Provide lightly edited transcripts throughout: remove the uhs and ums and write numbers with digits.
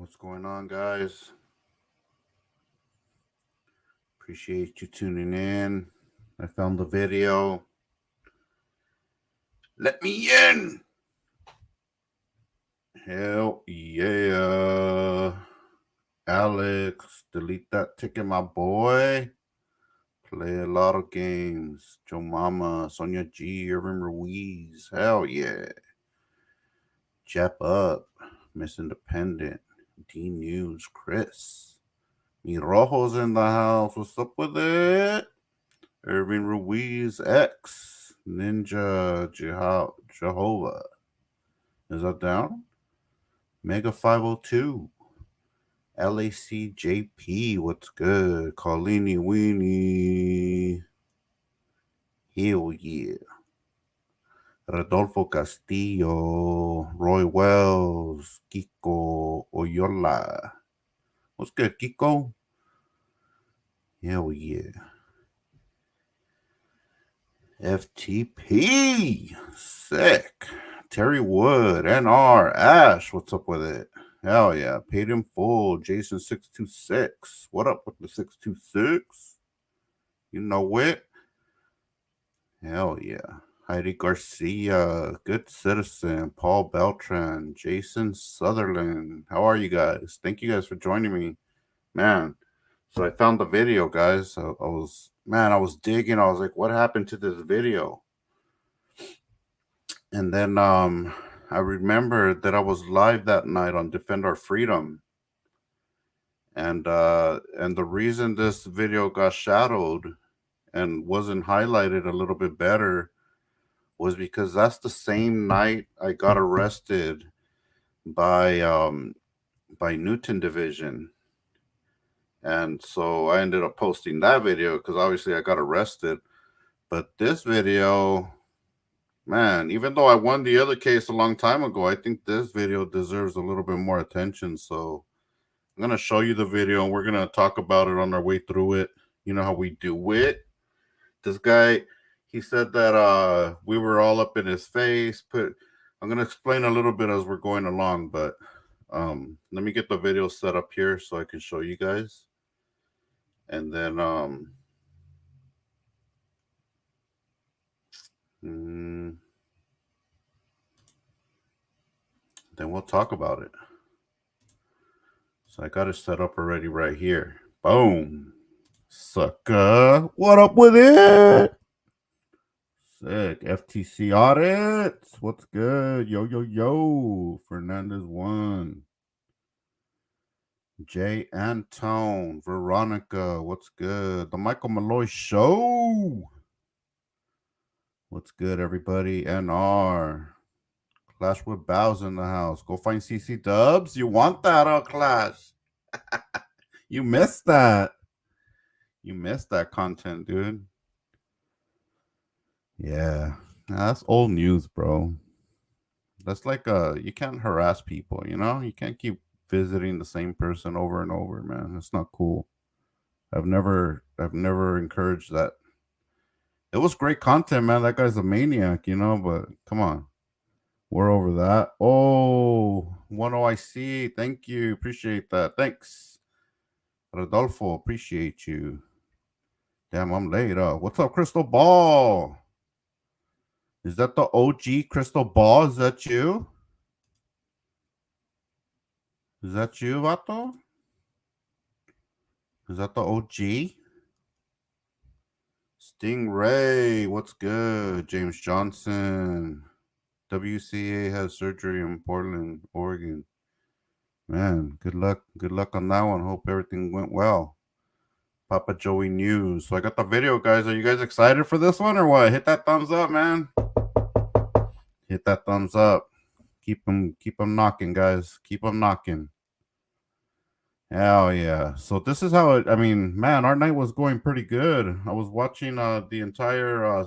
What's going on, guys? Appreciate you tuning in. I found the video. Let me in. Hell yeah. Alex, delete that ticket, my boy. Play a lot of games. Joe Mama, Sonia G, Irvin Ruiz. Hell yeah. Jep Up, Miss Independent, D News, Chris. Mi Rojo's in the house. What's up with it? Irving Ruiz X Ninja Jehovah. Is that down? Mega 502. LACJP. What's good? Carlini Weenie. Hell yeah. Rodolfo Castillo. Roy Wells. Kiko Oyola. What's good, Kiko? Hell yeah. FTP. Sick. Terry Wood. NR. Ash. What's up with it? Hell yeah. Paid in full. Jason 626. What up with the 626? You know it. Hell yeah. Heidi Garcia. Good Citizen. Paul Beltran. Jason Sutherland. How are you guys? Thank you guys for joining me. Man. So I found the video, guys. I was digging. I was like, what happened to this video? And then I remembered that I was live that night on Defend Our Freedom. And the reason this video got shadowed and wasn't highlighted a little bit better was because that's the same night I got arrested by Newton Division. And so I ended up posting that video because obviously I got arrested. But this video, man, even though I won the other case a long time ago, I think this video deserves a little bit more attention. So I'm going to show you the video and we're going to talk about it on our way through it. You know how we do it. This guy, he said that we were all up in his face. I'm going to explain a little bit as we're going along, but let me get the video set up here so I can show you guys. And then then we'll talk about it. So I got it set up already right here. Boom. Sucker. What up with it? Sick. FTC audits. What's good? Yo, yo, yo. Fernandez 1. Jay Antone. Veronica. What's good? The Michael Malloy Show. What's good, everybody? NR. Clash with Bows in the house. Go find CC Dubs. You want that, Clash? You missed that. You missed that content, dude. Yeah. That's old news, bro. That's like you can't harass people, you know? You can't keep visiting the same person over and over, man. That's not cool. I've never encouraged that. It was great content, man. That guy's a maniac, you know, but come on. We're over that. Oh, one OIC. Thank you. Appreciate that. Thanks. Rodolfo, appreciate you. Damn, I'm late. What's up, Crystal Ball? Is that the OG Crystal Ball? Is that you? Is that you, Vato? Is that the OG? Stingray, what's good? James Johnson. WCA has surgery in Portland, Oregon. Man, good luck. Good luck on that one. Hope everything went well. Papa Joey News. So I got the video, guys. Are you guys excited for this one or what? Hit that thumbs up, man. Hit that thumbs up. Keep them knocking, guys. Keep them knocking. Hell yeah. So this is how it, I mean, man, our night was going pretty good. I was watching the entire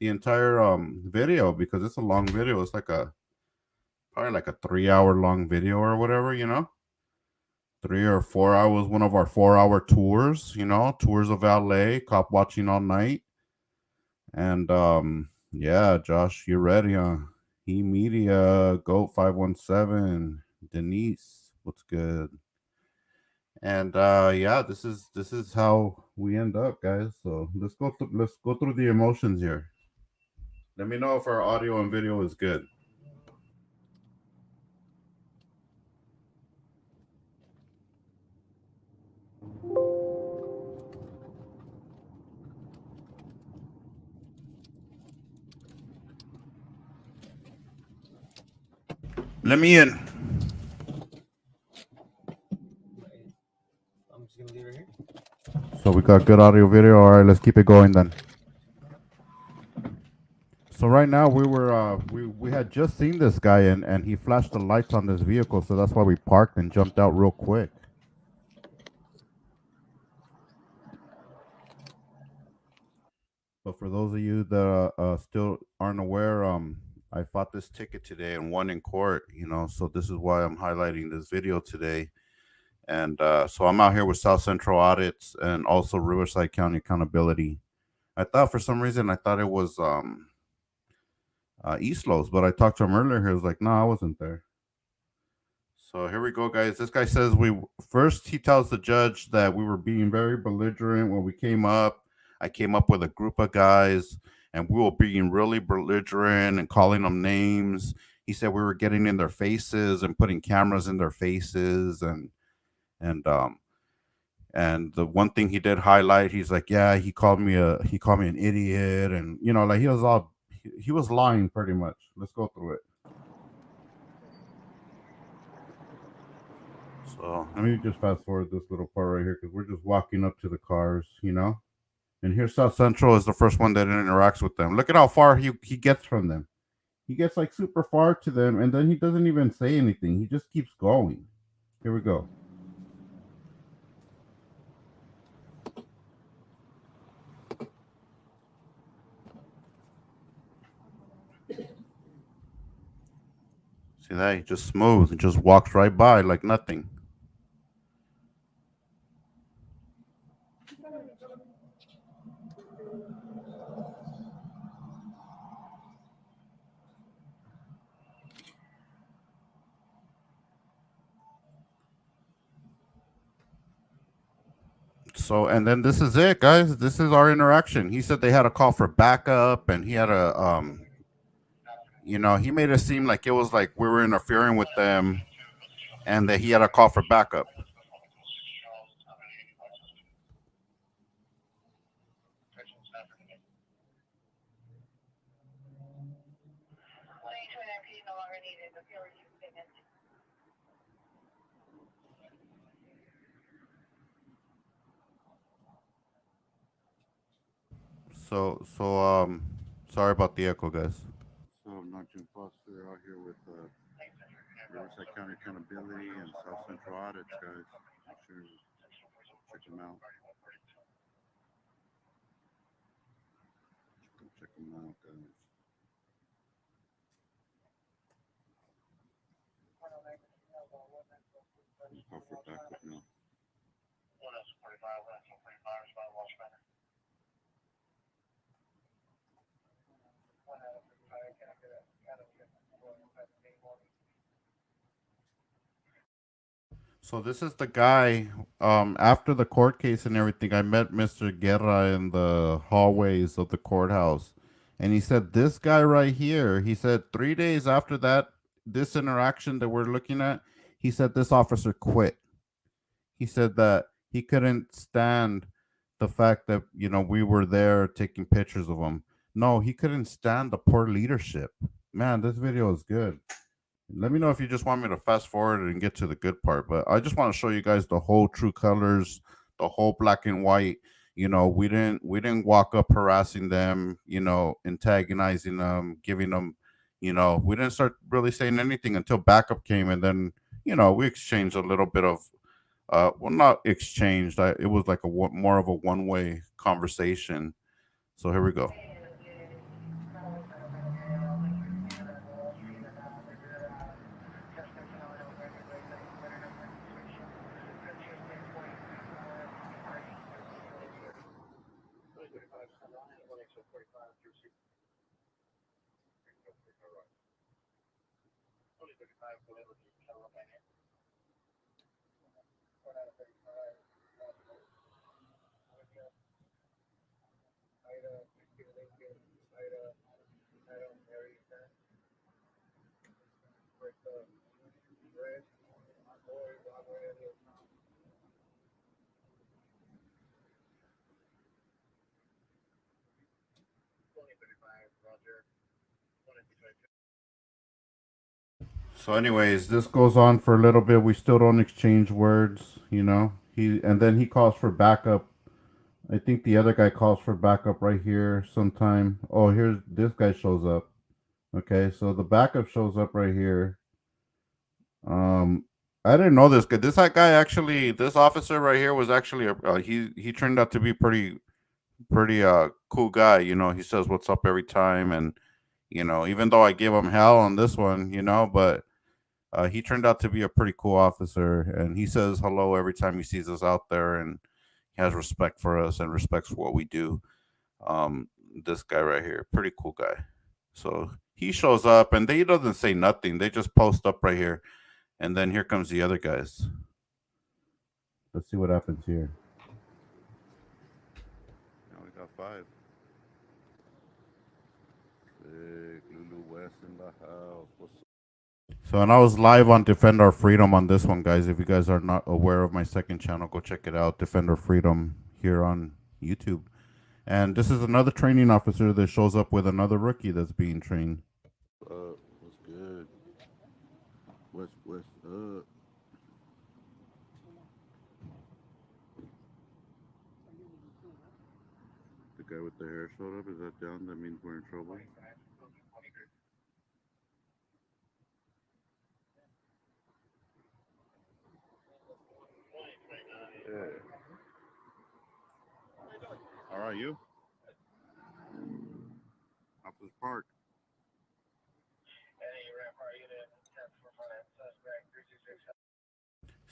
video because it's a long video. It's like probably like a 3-hour long video or whatever, you know. 3 or 4 hours, one of our 4-hour tours, you know, tours of LA, cop watching all night. And yeah, Josh, you're ready, huh? Media, Goat 517, Denise, What's good? And yeah, this is how we end up, guys. So let's go through the emotions here. Let me know if our audio and video is good. Let me in. So we got good audio video. All right, let's keep it going then. So right now we had just seen this guy and he flashed the lights on this vehicle, so that's why we parked and jumped out real quick. But for those of you that still aren't aware, I fought this ticket today and won in court. So this is why I'm highlighting this video today. And so I'm out here with South Central Audits and also Riverside County Accountability. I thought for some reason I thought it was East Los, but I talked to him earlier. He was like, "No, I wasn't there." So here we go, guys. This guy says he tells the judge that we were being very belligerent when we came up. I came up with a group of guys and we were being really belligerent and calling them names. He said we were getting in their faces and putting cameras in their faces and and the one thing he did highlight, he's like, yeah, he called me an idiot, and like he was lying pretty much. Let's go through it. So let me just fast forward this little part right here because we're just walking up to the cars. And here South Central is the first one that interacts with them. Look at how far he gets from them. He gets like super far to them, and then he doesn't even say anything. He just keeps going. Here we go. See that? He just smooth and just walks right by like nothing. So, and then this is it, guys. This is our interaction. He said they had a call for backup, and he had he made it seem like it was like we were interfering with them, and that he had a call for backup. So, sorry about the echo, guys. So, I'm not Jim Foster out here with Riverside County Accountability and South Central Audits, guys. Make sure you check them out. Check them out, guys. Call for backup now. So this is the guy. After the court case and everything, I met Mr. Guerra in the hallways of the courthouse, and he said this guy right here. He said 3 days after that, this interaction that we're looking at, he said this officer quit. He said that he couldn't stand the fact that we were there taking pictures of him. No, he couldn't stand the poor leadership. Man, this video is good. Let me know if you just want me to fast forward and get to the good part, but I just want to show you guys the whole true colors, the whole black and white. We didn't walk up harassing them, antagonizing them, giving them, we didn't start really saying anything until backup came, and then we exchanged a little bit of well, not exchanged. It was like more of a one-way conversation. So here we go. So, anyways, this goes on for a little bit. We still don't exchange words, you know. And then he calls for backup. I think the other guy calls for backup right here sometime. Oh, here's this guy shows up. Okay, so the backup shows up right here. Um, I didn't know this guy. This guy actually, this officer right here was actually he turned out to be pretty cool guy. You know, he says what's up every time, and you know, even though I give him hell on this one, you know, but he turned out to be a pretty cool officer, and he says hello every time he sees us out there, and he has respect for us and respects for what we do. Um, this guy right here, pretty cool guy. So he shows up, and he doesn't say nothing. They just post up right here, and then here comes the other guys. Let's see what happens here. Now we got five. Big Lulu West in the house. What's up? So, and I was live on Defend Our Freedom on this one, guys. If you guys are not aware of my second channel, go check it out. Defend Our Freedom here on YouTube. And this is another training officer that shows up with another rookie that's being trained. What's good? What's up? The guy with the hair showed up. Is that down? That means we're in trouble. Yeah. All right, you. Office Park.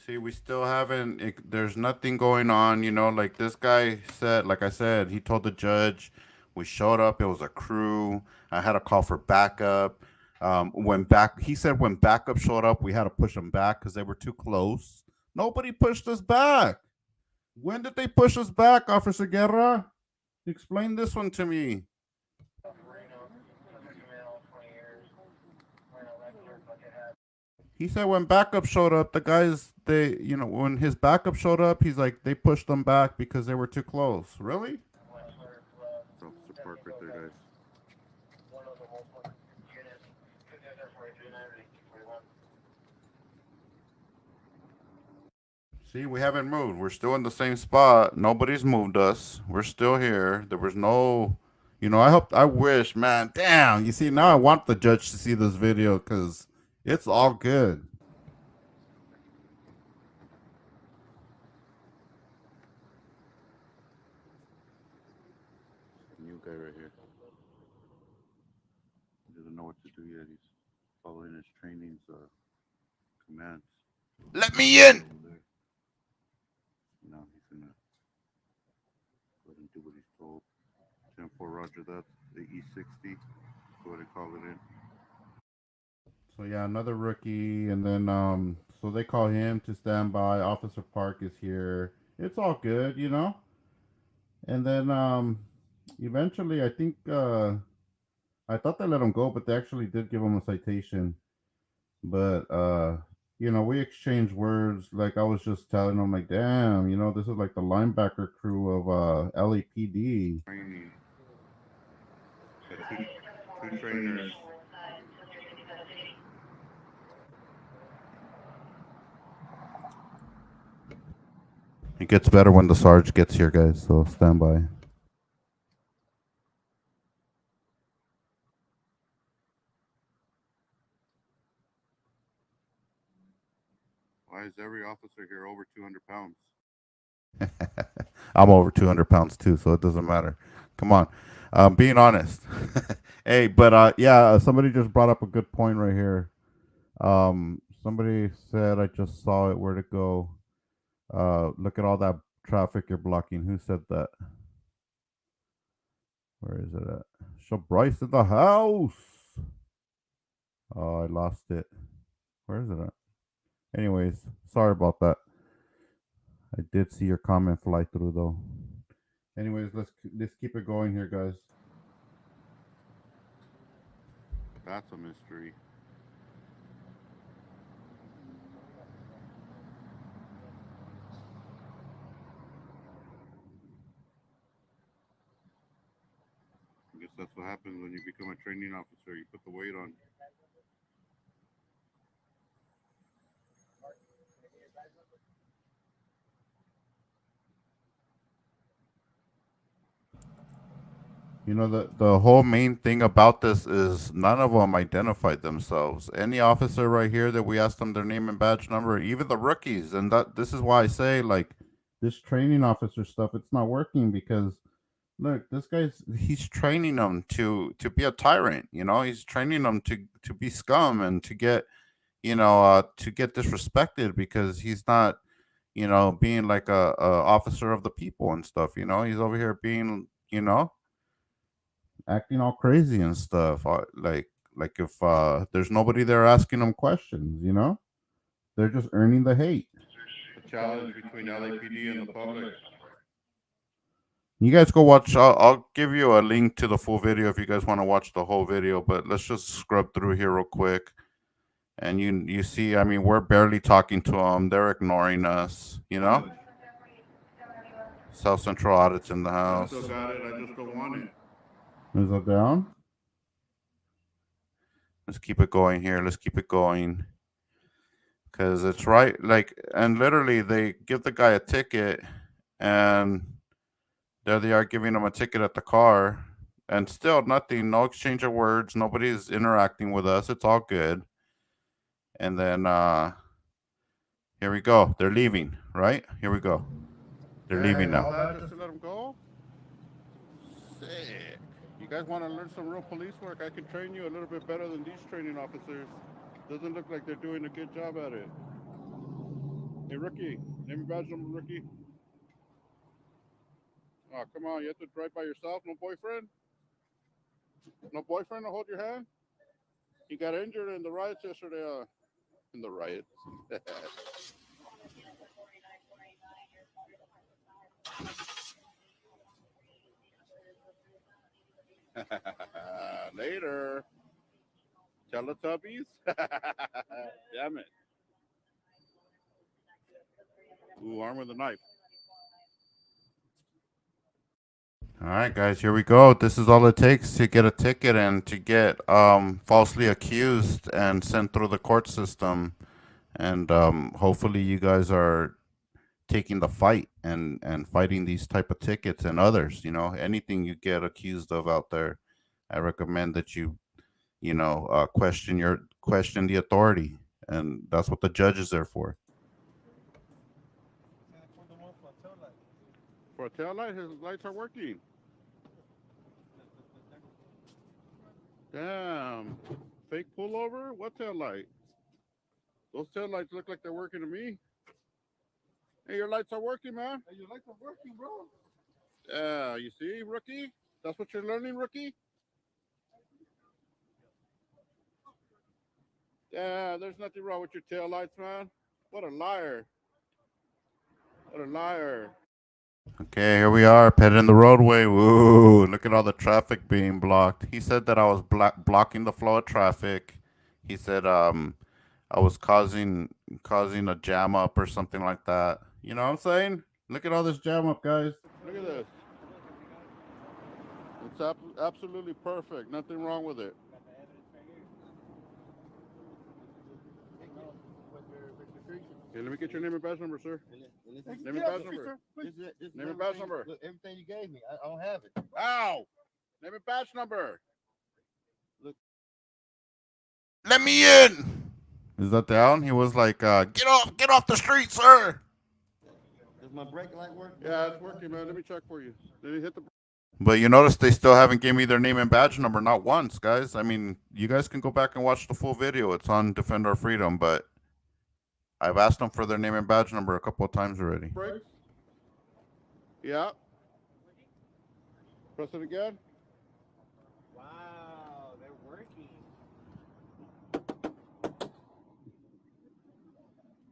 See, we still haven't. There's nothing going on, you know. Like this guy said, like I said, he told the judge, we showed up. It was a crew. I had a call for backup. He said when backup showed up, we had to push them back because they were too close. Nobody pushed us back. When did they push us back, Officer Guerra? Explain this one to me. He said when backup showed up, the guys when his backup showed up, he's like they pushed them back because they were too close. Really? Officer Park right there, guys. See, we haven't moved. We're still in the same spot. Nobody's moved us. We're still here. There was no, I wish, man. Damn. You see, now I want the judge to see this video because it's all good. New guy right here. He doesn't know what to do yet. He's following his training's commands. Let me in. No, he's gonna go ahead and do what he's told. 10-4, Roger that. The E60. Go ahead and call it in. So yeah, another rookie, and then so they call him to stand by. Officer Park is here. It's all good, you know. And then eventually, I think I thought they let him go, but they actually did give him a citation. But we exchanged words. Like I was just telling him, like, damn, this is like the linebacker crew of LAPD. Training. Two trainers. It gets better when the Sarge gets here, guys, so stand by. Why is every officer here over 200 pounds? I'm over 200 pounds too, so it doesn't matter. Come on. Being honest. Hey, but yeah, somebody just brought up a good point right here. Somebody said, I just saw it. Where'd it go? Look at all that traffic you're blocking. Who said that? Where is it at? Show Bryce in the house. Oh, I lost it. Where is it at? Anyways, sorry about that. I did see your comment fly through though. Anyways, let's keep it going here, guys. That's a mystery. I guess that's what happens when you become a training officer. You put the weight on. You know, the whole main thing about this is none of them identified themselves. Any officer right here that we asked them their name and badge number, even the rookies, and that this is why I say like this training officer stuff, it's not working because look, this he's training them to be a tyrant. You know, he's training them to be scum and to get to get disrespected because he's not being like a officer of the people and stuff. You know, he's over here being acting all crazy and stuff. Like if there's nobody there asking them questions, they're just earning the hate. A challenge between LAPD and the public. You guys go watch. I'll give you a link to the full video if you guys want to watch the whole video. But let's just scrub through here real quick, and you see. I mean, we're barely talking to them. They're ignoring us. South Central audits in the house. I still got it. I just don't want it. Is it down? Let's keep it going here. Let's keep it going. Because it's right. Like, and literally, they give the guy a ticket, and there they are giving him a ticket at the car, and still nothing, no exchange of words. Nobody's interacting with us. It's all good. And then here we go. They're leaving, right? Here we go. They're leaving now. All that just to let them go? Sick. You guys want to learn some real police work? I can train you a little bit better than these training officers. Doesn't look like they're doing a good job at it. Hey, rookie. Name and badge number, rookie. Oh, come on. You have to drive by yourself? No boyfriend? No boyfriend to hold your hand? He got injured in the riots yesterday. In the riots. Later. Teletubbies? Damn it. Ooh, arm with a knife. All right, guys, here we go. This is all it takes to get a ticket and to get falsely accused and sent through the court system. And hopefully you guys are taking the fight and fighting these type of tickets and others. Anything you get accused of out there, I recommend that you question the authority, and that's what the judge is there for. For a tail light, his lights are working. Damn. Fake pullover? What tail light? Those tail lights look like they're working to me. Hey, your lights are working, man. Hey, your lights are working, bro. Yeah, you see, rookie? That's what you're learning, rookie? Yeah, there's nothing wrong with your tail lights, man. What a liar. What a liar. Okay, here we are, petting the roadway. Woo, look at all the traffic being blocked. He said that I was blocking the flow of traffic. He said I was causing a jam up or something like that. You know what I'm saying? Look at all this jam up, guys. Look at this. It's absolutely perfect. Nothing wrong with it. Okay, let me get your name and badge number, sir. Name and badge number. Name and badge number. Look, everything you gave me, I don't have it. Ow! Name and badge number. Look. Let me in. Is that down? He was like, get off the street, sir. Does my brake light work? Yeah, it's working, man. Let me check for you. Did he hit the... But you notice they still haven't given me their name and badge number, not once, guys. I mean, you guys can go back and watch the full video. It's on Defend Our Freedom, but I've asked them for their name and badge number a couple of times already. Brakes? Yeah. Press it again. Wow, they're working.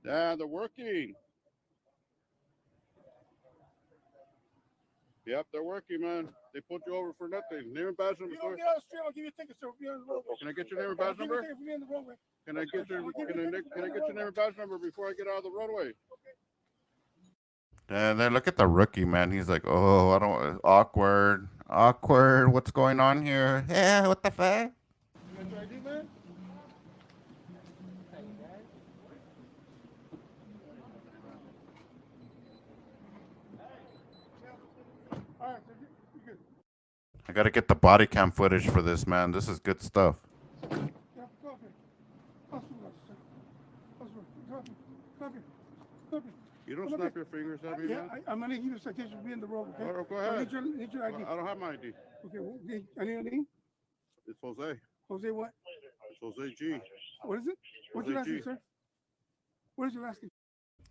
Yeah, they're working. Yep, they're working, man. They pulled you over for nothing. Name and badge number, You don't sir. get on the street, I'll give you a ticket, sir. Be on the roadway. Can I get your name and badge I'll give you a number? ticket for being on the roadway. Can I get your name and badge number before I get out of the roadway? And then look at the rookie, man. He's like, oh, I don't awkward. Awkward. What's going on here? Yeah, what the fuck? You got your ID, man? All right, sir. You good. I gotta get the body cam footage for this, man. This is good stuff. Yeah, go up here. Come on, sir. Come up here. Come up here. Come up here. You don't Come snap here. your fingers at me, Yeah, man. I'm gonna give you a citation for being on the road, okay? All right, go I ahead. need your ID. I don't have my ID. Okay, well, I need your name. It's Jose. Jose what? It's Jose G. What is it? What's your last Jose name, G. sir? What is your last name?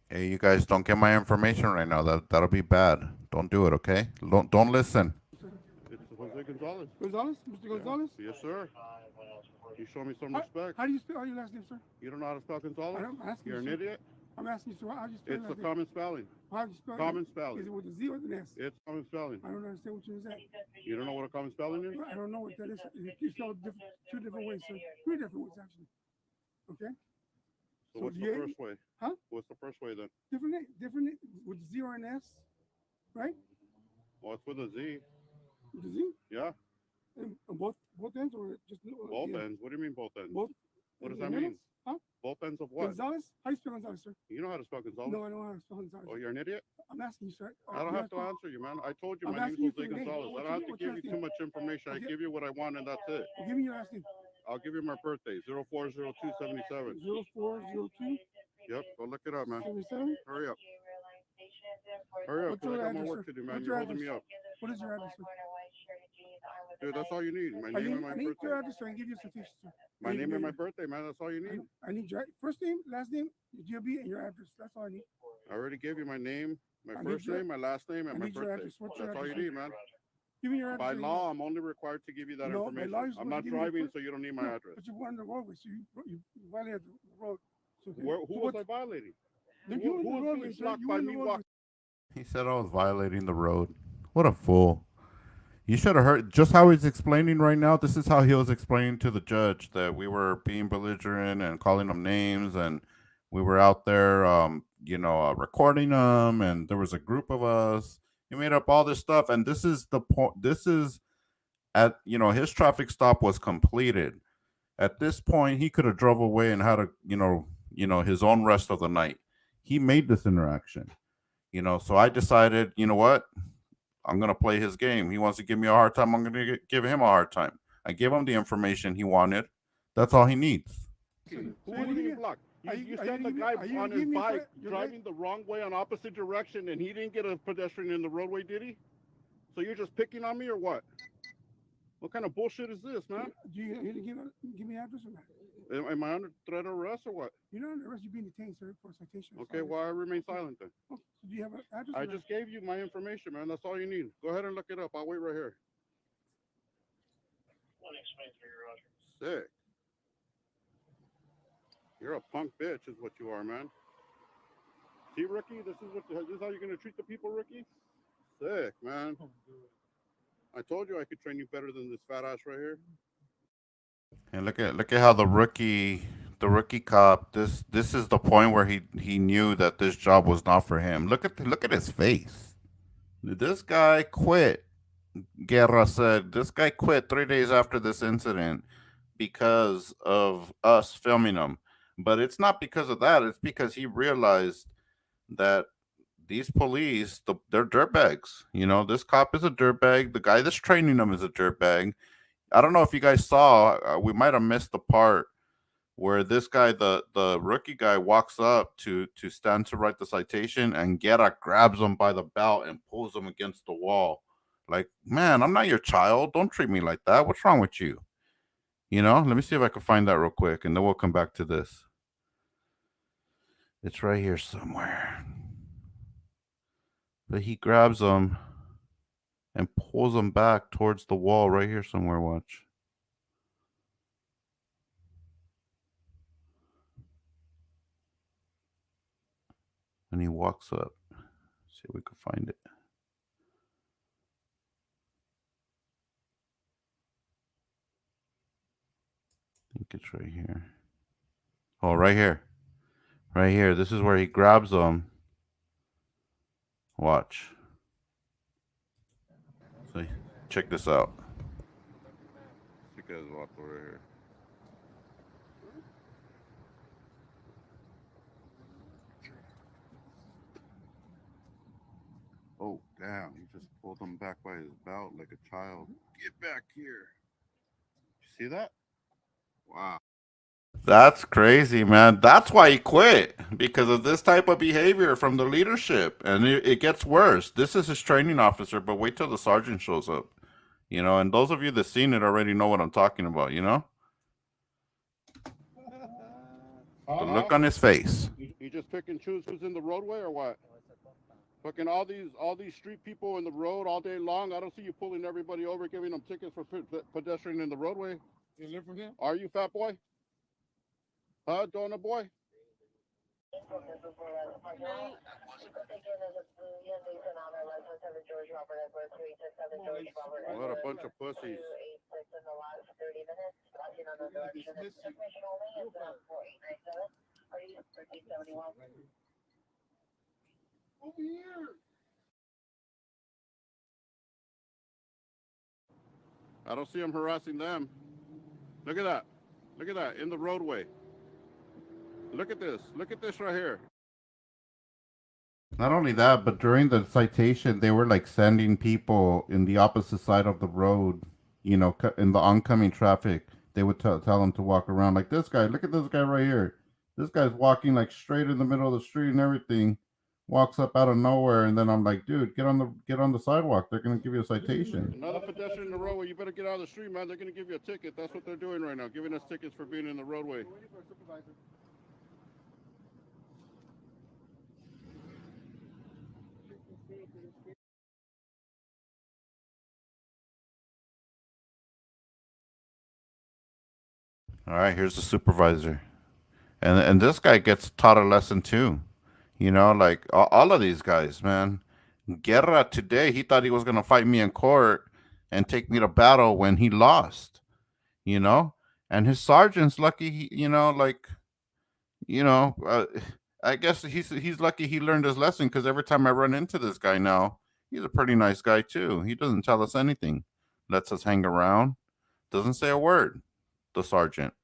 Hey, you guys don't get my information right now. That'll be bad. Don't do it, okay? Don't listen. It's Jose Gonzalez. Gonzalez? Mr. Gonzalez? Yes, sir. You show me some respect. How do you spell your last name, sir? You don't know how to spell Gonzalez? I'm asking You're an you, sir. idiot. I'm asking you, sir. How do you spell It's your a last name? common spelling. How do you spell Common it? Is spelling. it with a Z or an S? It's common spelling. I don't understand what you is that. You don't know what a common spelling is? I don't know what that is. You spell it two different ways, sir. Three different ways, actually. Okay? So So what's do the you- first way? Huh? What's the first way then? Different with Z or an S, right? Well, it's with a Z. With a Z? Yeah, And both ends or just both yeah, ends. What do you mean both ends? Both. What does in that the mean? middle? Huh? Both ends of what? Gonzalez? How do you spell Gonzalez, sir? You know how to spell Gonzalez? No, I don't know how to spell Gonzalez. Oh, you're an idiot? I'm asking you, sir. I don't You have to spell- answer you, man. I told you I'm my name's asking you Jose for your name. Gonzalez. I What's don't have your- to what's give your you last too name? much information. I Okay. give you what I want and that's it. Well, give me your last name. I'll give you my birthday, 040277. 0402 Yep, go look it up, man. 77. Hurry up. Hurry up, What's 'cause your I got more address, work sir? to do, man. What's You're your holding me address? up. What is your address, sir? Dude, that's all you need. My name and my I need your birthday. address so I can give you a citation, sir. My I need name and my your- birthday, man. That's all you need. I need your first name, last name, your DOB, and your address. That's all I need. I already gave you my name, my I first need your- name, my last name, I and my need your birthday. address. What's your That's all you address, need, man. Give me your address. By so you- law, I'm only required to give you that No, by information. law, you're I'm supposed not to give me your driving, first- so you don't need my No, address. But you were on the roadway, so you violated the road. So, Who so was I violating? No, Who- you were in who the was roadway, being sir. blocked You by were in me the roadway. He said I was violating the road. What a fool. You should have heard just how he's explaining right now. This is how he was explaining to the judge that we were being belligerent and calling them names, and we were out there, recording them, and there was a group of us. He made up all this stuff, and this is the point. This is his traffic stop was completed. At this point, he could have drove away and had his own rest of the night. He made this interaction, So I decided, you know what? I'm going to play his game. He wants to give me a hard time. I'm going to give him a hard time. I gave him the information he wanted. That's all he needs. Who So was you- being blocked? are You you said the giving me- guy are you on his giving me bike your driving the wrong way on opposite direction, and he didn't get a pedestrian in the roadway, did he? So you're just picking on me or what? What kind of bullshit is this, man? Do you need to give me address or not? Am I under threat of arrest or what? You're not under arrest. You're being detained, sir, for a citation. Okay, well, I remain silent then. So do you have an address? I or not? just gave you my information, man. That's all you need. Go ahead and look it up. I'll wait right here. Sick. You're a punk bitch, is what you are, man. See, Ricky, this is how you're gonna treat the people, Ricky. Sick, man. I told you I could train you better than this fat ass right here. And look at how the rookie cop. This is the point where he knew that this job was not for him. Look at his face. This guy quit. Guerra said this guy quit 3 days after this incident because of us filming him. But it's not because of that. It's because he realized that these police, they're dirtbags. This cop is a dirtbag. The guy that's training them is a dirtbag. I don't know if you guys saw. We might have missed the part where this guy, the rookie guy, walks up to stand to write the citation, and Guerra grabs him by the belt and pulls him against the wall. Like, man, I'm not your child. Don't treat me like that. What's wrong with you? Let me see if I can find that real quick, and then we'll come back to this. It's right here somewhere. But he grabs him and pulls him back towards the wall right here somewhere. Watch. And he walks up. See if we can find it. think it's right here. Oh, right here. Right here. This is where he grabs them. Watch. So check this out. You guys walk over here. Oh, damn. He just pulled him back by his belt like a child. Get back here. You see that? Wow. That's crazy, man. That's why he quit. Because of this type of behavior from the leadership. And it gets worse. This is his training officer, but wait till the sergeant shows up. You know, and those of you that seen it already know what I'm talking about, you know? The look on his face. You just pick and choose who's in the roadway or what? Fucking all these street people in the road all day long. I don't see you pulling everybody over, giving them tickets for pedestrian in the roadway. You live with him? Are you, fat boy? Huh, donut boy? What a bunch of pussies. Over here. I don't see him harassing them. Look at that. Look at that in the roadway. Look at this. Look at this right here. Not only that, but during the citation, they were like sending people in the opposite side of the road, you know, in the oncoming traffic. They would tell them to walk around like this guy. Look at this guy right here. This guy's walking like straight in the middle of the street and everything. Walks up out of nowhere, and then I'm like, dude, get on the sidewalk. They're gonna give you a citation. Another pedestrian in the roadway. You better get out of the street, man. They're gonna give you a ticket. That's what they're doing right now, giving us tickets for being in the roadway. All right, here's the supervisor, and this guy gets taught a lesson too. You know, like all of these guys, man. Guerra today, he thought he was gonna fight me in court and take me to battle when he lost. You know, and his sergeant's lucky. You know, like, you know, I guess he's lucky he learned his lesson because every time I run into this guy now, he's a pretty nice guy too. He doesn't tell us anything, lets us hang around, doesn't say a word. The sergeant,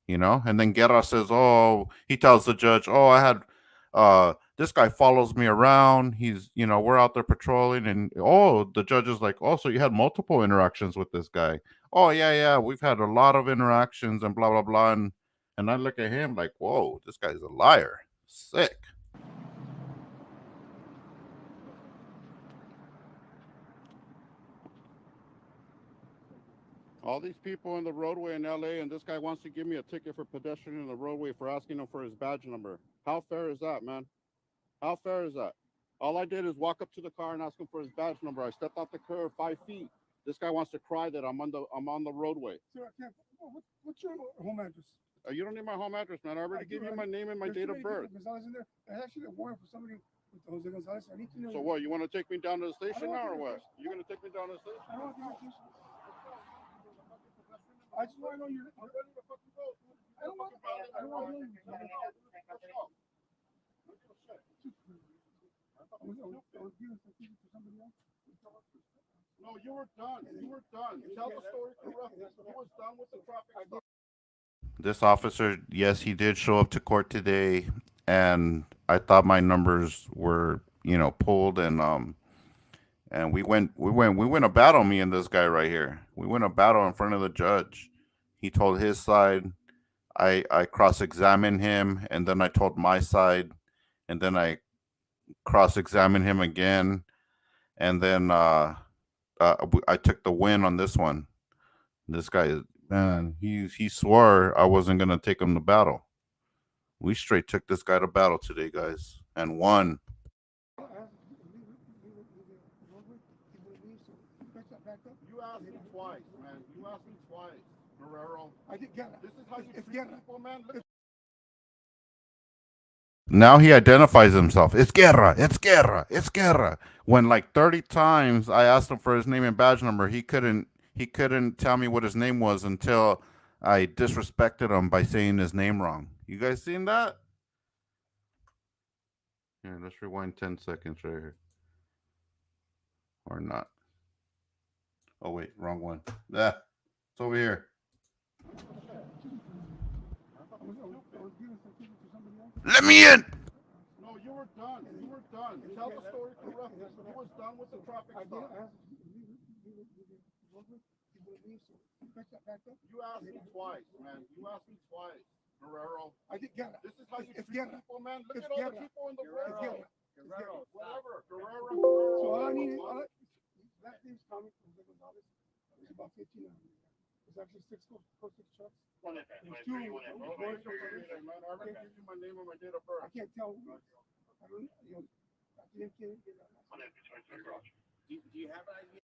you know, and then Guerra says, "Oh," he tells the judge, "Oh, I had this guy follows me around. He's, you know, we're out there patrolling." And oh, the judge is like, "Oh, so you had multiple interactions with this guy?" "Oh, yeah, we've had a lot of interactions and blah blah blah." And I look at him like, "Whoa, this guy's a liar. Sick." All these people in the roadway in LA, and this guy wants to give me a ticket for pedestrian in the roadway for asking him for his badge number. How fair is that, man? How fair is that? All I did is walk up to the car and ask him for his badge number. I stepped off the curb 5 feet. This guy wants to cry that I'm on the roadway. Sir, I can't. What's your home address? You don't need my home address, man. I already gave you my name and my date of birth. Gonzalez in there. There's actually a warrant for somebody with Jose Gonzalez. I need to know. So what? You want to take me down to the station now, or what? You gonna take me down to the station? I don't want to. I just want to know you're ready to fucking go. I don't want to know you. No, you were done. You were done. Tell the story correctly. You was done with the traffic stop. This officer, yes, he did show up to court today, and I thought my numbers were, you know, pulled, and we went a battle, me and this guy right here. We went a battle in front of the judge. He told his side. I cross-examined him, and then I told my side, and then I cross-examined him again, and then I took the win on this one. This guy, man, he swore I wasn't gonna take him to battle. We straight took this guy to battle today, guys, and won. You asked me twice, man. You asked me twice, Guerrero. I did get it. This is how you It's treat Guerra. people, man. Look. Now he identifies himself. It's Guerra. It's Guerra. It's Guerra. When like 30 times I asked him for his name and badge number, he couldn't tell me what his name was until I disrespected him by saying his name wrong. You guys seen that? Here, let's rewind 10 seconds right here. Or not. Oh, wait, wrong one. Ah, it's over here. Let me in! No, you were done. You were done. Tell the story correctly. You was done with the traffic stop. You asked me twice, man. You asked me twice, Guerrero. I get Guerra. This is how you It's treat Guerra. people, man. Look It's at all the Guerra. people in the It's world. Guerra. Guerrero, whatever. Guerrero. So all I need is, last name's coming from Jose Gonzalez. It's about 15 of them. There's actually six trucks. There's two. Man, I already give you my name and my date of birth. I can't tell. I don't, I didn't get it. Do you have an idea?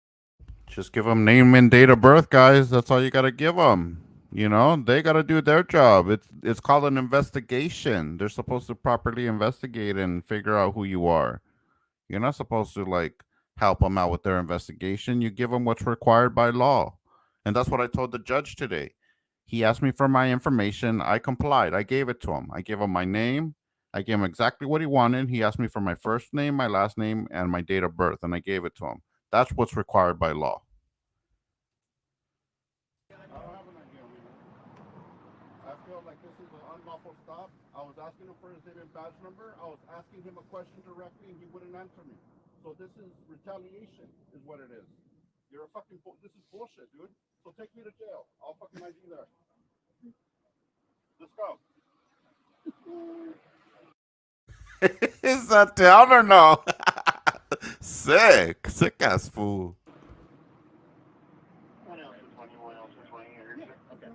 Just give them name and date of birth, guys. That's all you got to give them. You know, they got to do their job. It's called an investigation. They're supposed to properly investigate and figure out who you are. You're not supposed to like help them out with their investigation. You give them what's required by law. And that's what I told the judge today. He asked me for my information. I complied. I gave it to him. I gave him my name. I gave him exactly what he wanted. He asked me for my first name, my last name, and my date of birth, and I gave it to him. That's what's required by law. I don't have an idea, man. I feel like this is an unlawful stop. I was asking him for his name and badge number. I was asking him a question directly, and he wouldn't answer me. So this is retaliation, is what it is. You're a fucking this is bullshit, dude. So take me to jail. I'll fucking ID there. Let's go. Is that down or no? Sick ass fool. What else is 20? What else is 20? Yeah. Okay.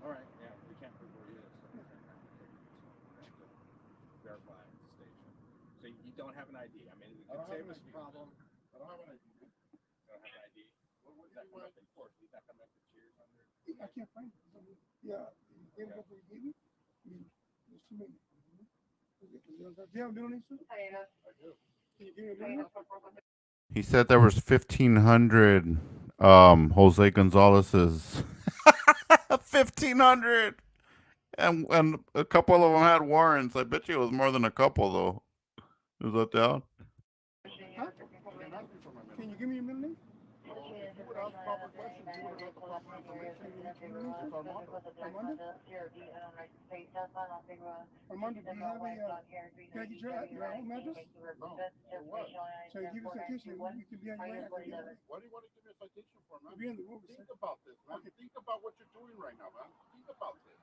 All right. Yeah. We can't prove where he is. So verify the station. So you don't have an ID. I mean, we can save us a problem. I don't have an ID. You don't have an ID. What does that come up in court? Does that come up in cheers under? I can't find it. Yeah. They don't go for the I mean, there's too many. Do you have a middle name, sir? I do. Can you give me a middle name? He said there was 1,500 Jose Gonzalez's. 1,500. And a couple of them had warrants. I bet you it was more than a couple though. Is that down? Huh? Can you give me your middle name? If you would ask proper questions, you would have got the proper information. It's Armando. Armando? Armando, do you have a, can I get your home address? No. For what? So you give us a citation, we can be on your way. What do you want to give me a citation for, man? Be on the road, sir. Think about this, man. Think about what you're doing right now, man. Think about this.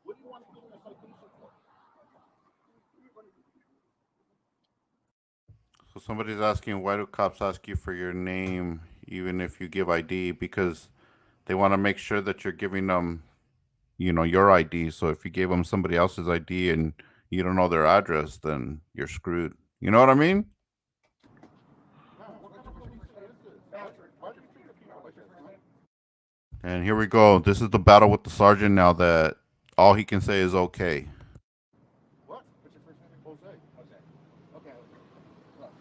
What do you want to give me a citation for? So somebody's asking, why do cops ask you for your name even if you give ID? Because they want to make sure that you're giving them, you know, your ID. So if you gave them somebody else's ID and you don't know their address, then you're screwed. You know what I mean? And here we go. This is the battle with the sergeant now that all he can say is okay. What? What's your first name? Jose. Jose. Okay. Look.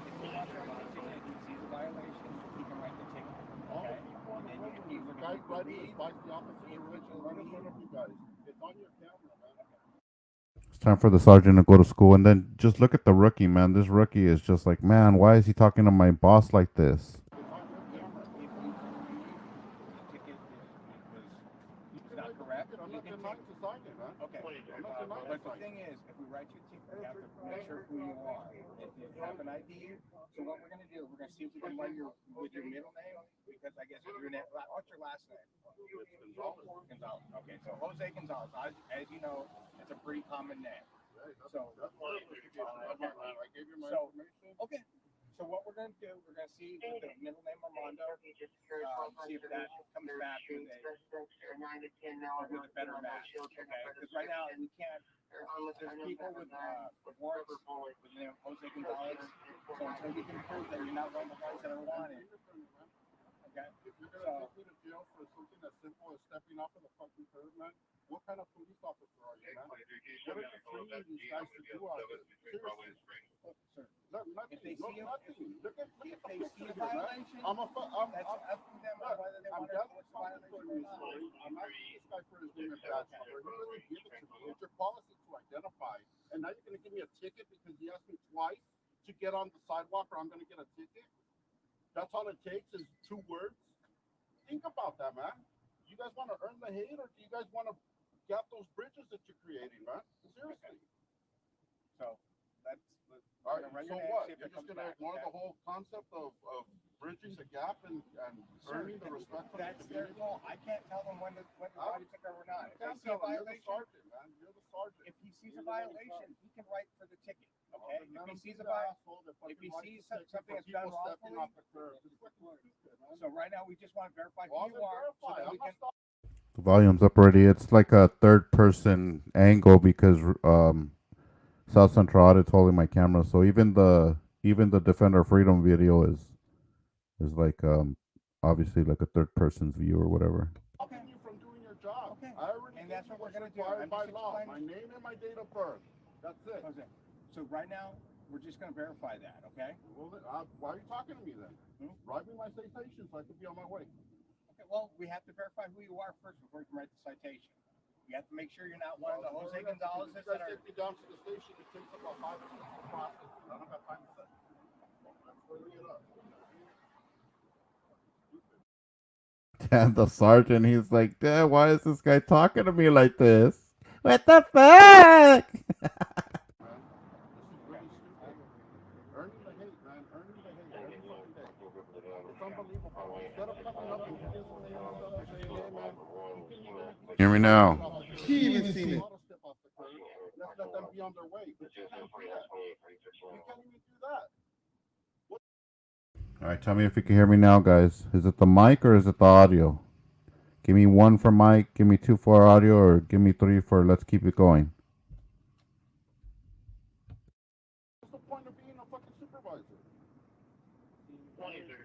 If you want to see the violation, he can write the ticket. Okay? And then you can use The guy writing his bike, the officer is right in front of you guys. It's on your camera, man. It's time for the sergeant to go to school. And then just look at the rookie, man. This rookie is just like, man, why is he talking to my boss like this? Okay, but the thing is, if we write you a ticket, we have to make sure who you are. If you have an ID, so what we're gonna do, we're gonna see if we can run your with your middle name, because I guess your name. What's your last name? Gonzalez. Gonzalez. Okay, so Jose Gonzalez. As you know, it's a pretty common name. So I gave you my So- information. okay. So what we're gonna do, we're gonna see with the middle name Armando, see if that comes back with a better match. Okay, because right now we can't. There's people with warrants with the name Jose Gonzalez. So until we can prove that you're not one of the ones that are wanted, okay, Okay. If you're gonna take me to jail for something as simple as stepping off of the fucking curb, man, what kind of police officer are you, man? What are you training these guys to do out there? Seriously. Sir, Nothing. if they No, see a- nothing. Look at if the they picture see a here, man. violation, I'm that's up to them on whether they I'm want to just enforce the talking violation for or you, not. sorry. I'm asking this guy for his name and badge number. He doesn't give it to me. It's your policy to identify. And now you're gonna give me a ticket because he asked me twice to get on the sidewalk, or I'm gonna get a ticket. That's all it takes is 2 words. Think about that, man. You guys want to earn the hate, or do you guys want to gap those bridges that you're creating, man? Seriously. So let's All right. run So your name, what? see if You're it just comes gonna back, ignore okay? the whole concept of bridging the gap and earning the respect from the That's their community? call. I can't tell them when to write a ticket or not. If Can't they see a tell him. You're the violation, sergeant, man. You're the sergeant. if he sees a violation, he can write for the ticket. Okay. Let If him he sees be a the violation. asshole that if he fucking sees writes the ticket something for that's done people stepping wrongfully- off the curb. It's fucking stupid, man. So right now we just want to verify Well, who you are, so verify. that I'm we not can. stopping. The volume's up already. It's like a third person angle because South Central Audit's holding my camera, so even the Defender Freedom video is like obviously like a third person's view or whatever. Stopping you from doing your job. Okay. I already And gave that's you what we're what's gonna do. required I'm by just law. explaining- My name and my date of birth. That's it. Okay. So right now we're just going to verify that. Okay. Well, why are you talking to me then? Write me my citation so I can be on my way. Okay. Well, we have to verify who you are first before we can write the citation. You have to make sure you're not one of the Jose Gonzalez's You that guys are. take me down to the station. It takes about 5 minutes to process. I don't have time for that. Let's hurry it up. And the sergeant, he's like, "Dad, why is this guy talking to me like this? What the fuck?" Man, this is really stupid. Earning the hate, man. Earning the hate every fucking day. It's unbelievable. Instead of coming up and giving some names stuff and saying, hey, man, you can even Hear me now. He even seen it. Step off the curb. Let's let them be on their way. But you can't do that. You can't even do that. All right, tell me if you can hear me now, guys. Is it the mic or is it the audio? Give me 1 for mic, give me 2 for audio, or give me 3 for let's keep it going. What's the point of being a fucking supervisor?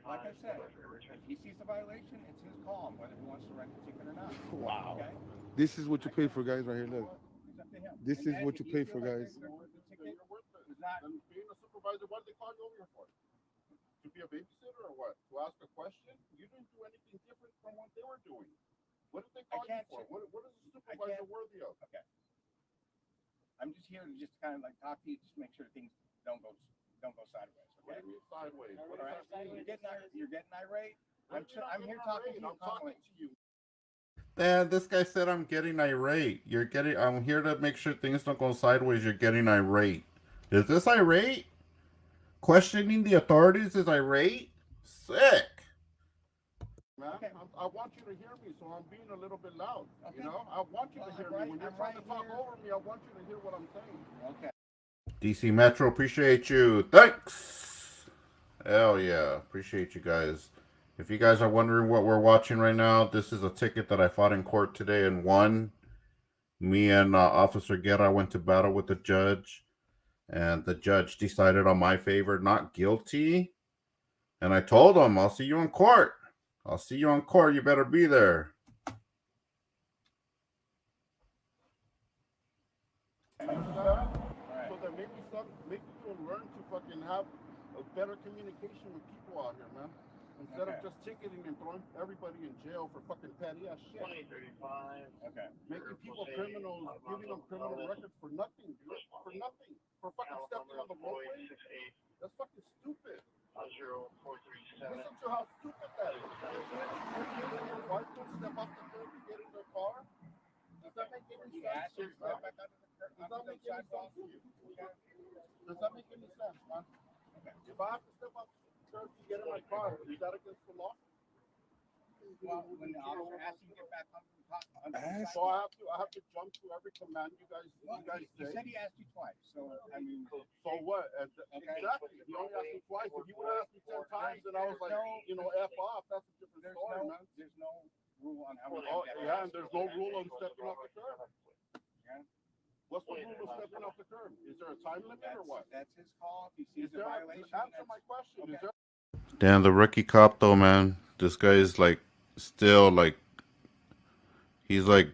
Like I said, if he sees the violation, it's his call on whether he wants to write the ticket or not. Wow. Okay. This is what you pay for, guys, right here. Look. It's up to him. This And is then what if you pay feel for, like guys. the ticket You're worthless. is not. And being a supervisor, what did they call you over here for? To be a babysitter or what? To ask a question? You didn't do anything different from what they were doing. What did they call you can't for? check- What is a supervisor can't- worthy of? Okay. I'm just here to just kind of like talk to you, just make sure things don't go sideways. What Okay. do you mean sideways? What All does right. that mean? You're getting irate. I'm You're here not talking to irate. you I'm talking calmly. to you. Dad, this guy said I'm getting irate. I'm here to make sure things don't go sideways. You're getting irate. Is this irate? Questioning the authorities is irate? Sick. Man, Okay. I want you to hear me, so I'm being a little bit loud. Okay. You know, I want you to Well, hear I'm me. right- When you're I'm trying to right talk here. over me, I want you to hear what I'm saying. Okay. DC Metro, appreciate you. Thanks. Hell yeah. Appreciate you guys. If you guys are wondering what we're watching right now, this is a ticket that I fought in court today and won. Me and Officer GUERRA went to battle with the judge, and the judge decided on my favor, not guilty. And I told him, I'll see you in court. I'll see you in court. You better be there. Understand? So that maybe you'll learn to fucking have a better communication with people out here, man. Instead of just ticketing and throwing everybody in jail for fucking petty ass shit. Okay. Making people criminals, giving them criminal records for nothing, dude. For nothing. For fucking stepping on the roadway. That's fucking stupid. Listen to how stupid that is. Your wife don't step off the curb to get in their car. Does that make any He sense? asked you to step back onto the Does that make any sense sidewalk. to you? Does that make any sense, man? If I have to step off the curb to get in my car, is that against the law? Well, when the officer asks you to get back onto the Ask- So I have to jump to every command you guys he say. said he asked you twice, so I mean. So what? Exactly. He only asked me twice. If he would have asked me 10 times, then I was like, F off. That's a different story, man. There's no rule on how many. Oh, times yeah, and there's no rule on stepping off the curb. Yeah. What's the rule of stepping off the curb? Is there a time limit or what? That's his call. If he Is sees a there? violation. Answer my question. Is there? Damn, the rookie cop though, man. This guy is like still like he's like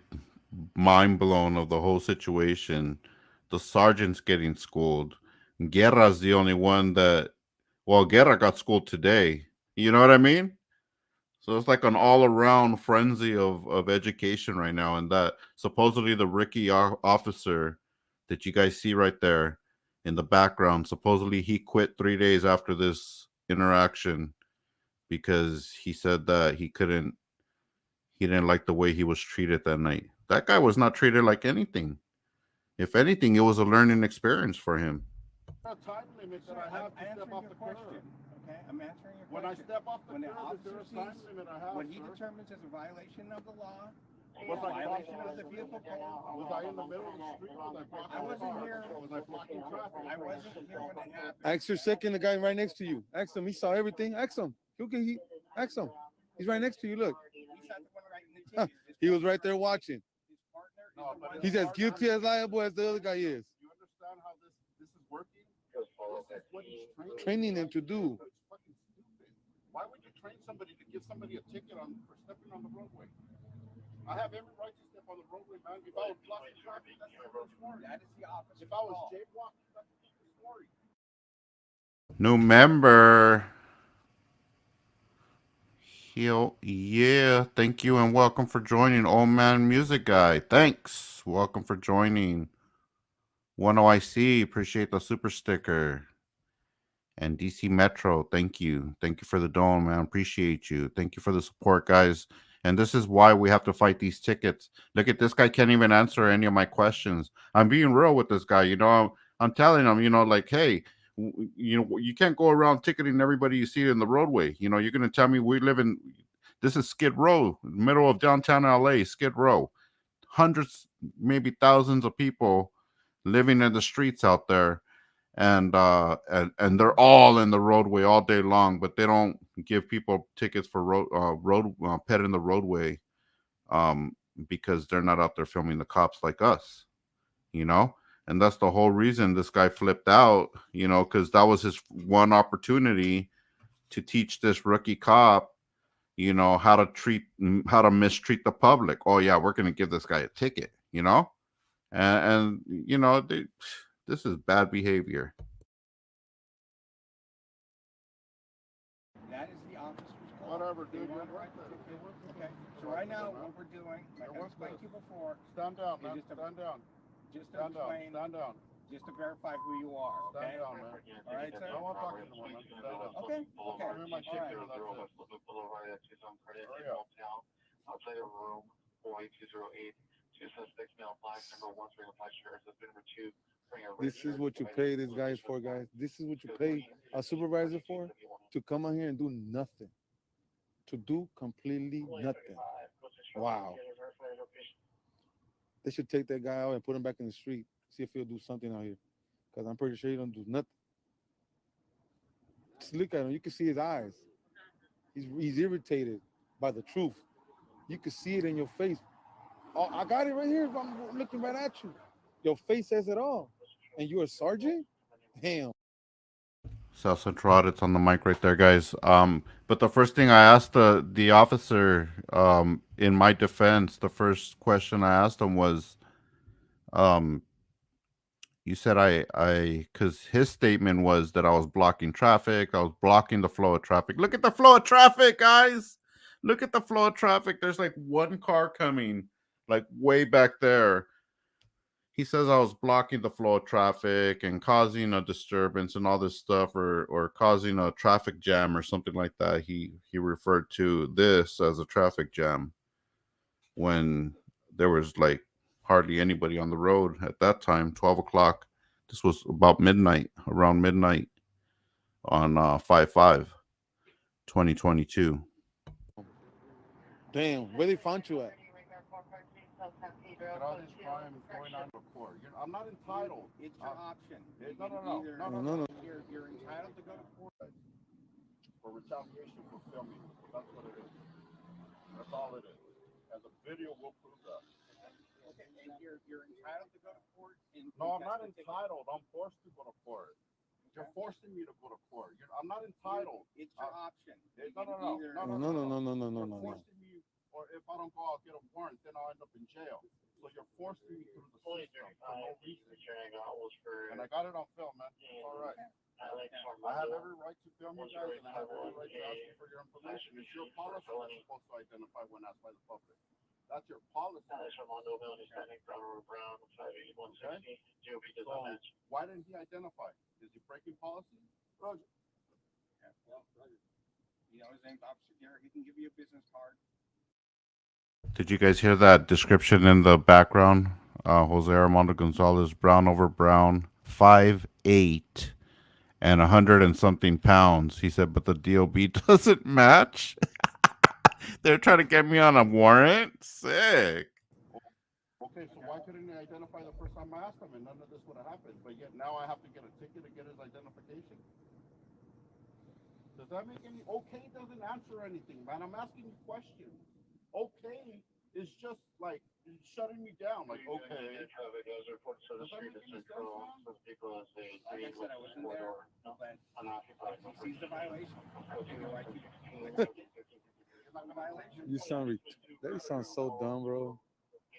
mind blown of the whole situation. The sergeant's getting schooled. Guerra's the only one that, well, Guerra got schooled today. You know what I mean? So it's like an all around frenzy of education right now. And that supposedly the Ricky officer that you guys see right there in the background, supposedly he quit 3 days after this interaction because he said that he didn't like the way he was treated that night. That guy was not treated like anything. If anything, it was a learning experience for him. A time limit that I have to step off the curb. Okay, I'm answering your question. When I step off the When the curb, is there a officer time sees, limit I have, when he sir? determines there's a violation of the law, Was I violation blocking of the vehicle code. Was I in the middle of the street? Was I blocking I wasn't here. Was I blocking traffic? I wasn't here when it happened. Ask your second, the guy right next to you. Ask him. He saw everything. Ask him. Ask him. He's right next to you. Look. He's not the one writing the ticket. He was right there watching. His partner is the one He's as guilty as liable as the other guy is. You understand how this is working? This is what he's Training them to do. It's fucking stupid. Why would you train somebody to give somebody a ticket for stepping on the roadway? I have every right to step on the roadway, man. If I was blocking traffic, that's a different story. That is the officer's If I was fault. jaywalking, that's a different story. New member. Yeah, thank you and welcome for joining, Old Man Music Guy. Thanks. Welcome for joining. 10IC, appreciate the super sticker. And DC Metro, thank you. Thank you for the dome, man. Appreciate you. Thank you for the support, guys. And this is why we have to fight these tickets. Look at this guy, can't even answer any of my questions. I'm being real with this guy. You know, I'm telling him, you know, like, hey, you know, you can't go around ticketing everybody you see in the roadway. You know, you're going to tell me we live in, this is Skid Row, middle of downtown LA, Skid Row. Hundreds, maybe thousands of people living in the streets out there. And they're all in the roadway all day long, but they don't give people tickets for road pet in the roadway, um, because they're not out there filming the cops like us, you know. And that's the whole reason this guy flipped out, you know, because that was his one opportunity to teach this rookie cop, you know, how to mistreat the public. Oh yeah, we're gonna give this guy a ticket, you know, and you know, this is bad behavior. That is the officer's fault. Whatever, They dude. want to write the ticket. Okay. So right now, what we're doing, like I explained to you before, Stand down, is man. just to Stand down. just to Stand down. explain, Stand down. just to verify who you are. Okay. Stand down, man. All right, sir. I don't want to talk to anyone, man. Stand down. Okay. Okay. Give me my All ticket right. and that's it. Hurry up. Outside of room 48208, two suspects, male 5, number 1, bring a 5 shares, number 2, bring a This is what you pay this guys for, guys. This is what you pay a supervisor for, to come out here and do nothing. To do completely nothing. Wow. They should take that guy out and put him back in the street. See if he'll do something out here. Because I'm pretty sure he don't do nothing. Just look at him. You can see his eyes. He's irritated by the truth. You can see it in your face. Oh, I got it right here. I'm looking right at you. Your face says it all. And you're a sergeant? Damn. South Central Audit's on the mic right there, guys. But the first thing I asked the officer, in my defense, the first question I asked him was, you said because his statement was that I was blocking traffic. I was blocking the flow of traffic. Look at the flow of traffic, guys. Look at the flow of traffic. There's like one car coming, like way back there. He says I was blocking the flow of traffic and causing a disturbance and all this stuff, or causing a traffic jam or something like that. He referred to this as a traffic jam when there was like hardly anybody on the road at that time, 12 o'clock. This was about midnight, around midnight on 5/5, 2022. Damn. Where they found you at? Look at all these crimes going on in court. I'm not entitled. It's your option. You No, can no, either- No. You're entitled to go to court. For retaliation for filming. That's what it is. That's all it is. And the video will prove that. Okay, and you're entitled to go to court. And No, I'm not contest the ticket. entitled. I'm forced to go to court. You're forcing me to go to court. I'm not entitled. It's your option. No, You no, can no, either- no, No, no, no, no, no, no, no, You're no, no. forcing me, or if I don't go, I'll get a warrant. Then I'll end up in jail. So you're forcing me through the Fully system for no 35, reason. the hearing out was for. And I got it on film, man. It's all right. I have every right to film you guys, and I have every right to ask you for your information. It's your policy that's supposed to identify when asked by the public. That's your policy. That's Armando Melanie standing Brown over Brown, 58160. GOP does not match. Why didn't he identify? Is he breaking policy? Roger. Yeah, well, you know, his name's Officer Garrett. He can give you a business card. Did you guys hear that description in the background? Jose Armando Gonzalez, brown over brown, 5'8" and 100 and something pounds. He said, but the DOB doesn't match. They're trying to get me on a warrant. Sick. Okay, so why couldn't he identify the first time I asked him, and none of this would have happened? But yet now I have to get a ticket to get his identification. Does that make any? Okay doesn't answer anything, man. I'm asking you questions. Okay is just like shutting me down. Like, okay. Traffic as reported to the Does that street make is any sense, central. man? Some people as they Like I said, I wasn't there, but unoccupied. if he sees the violation, he'll give you a right to. It's not a violation. You sound that sounds so dumb, bro.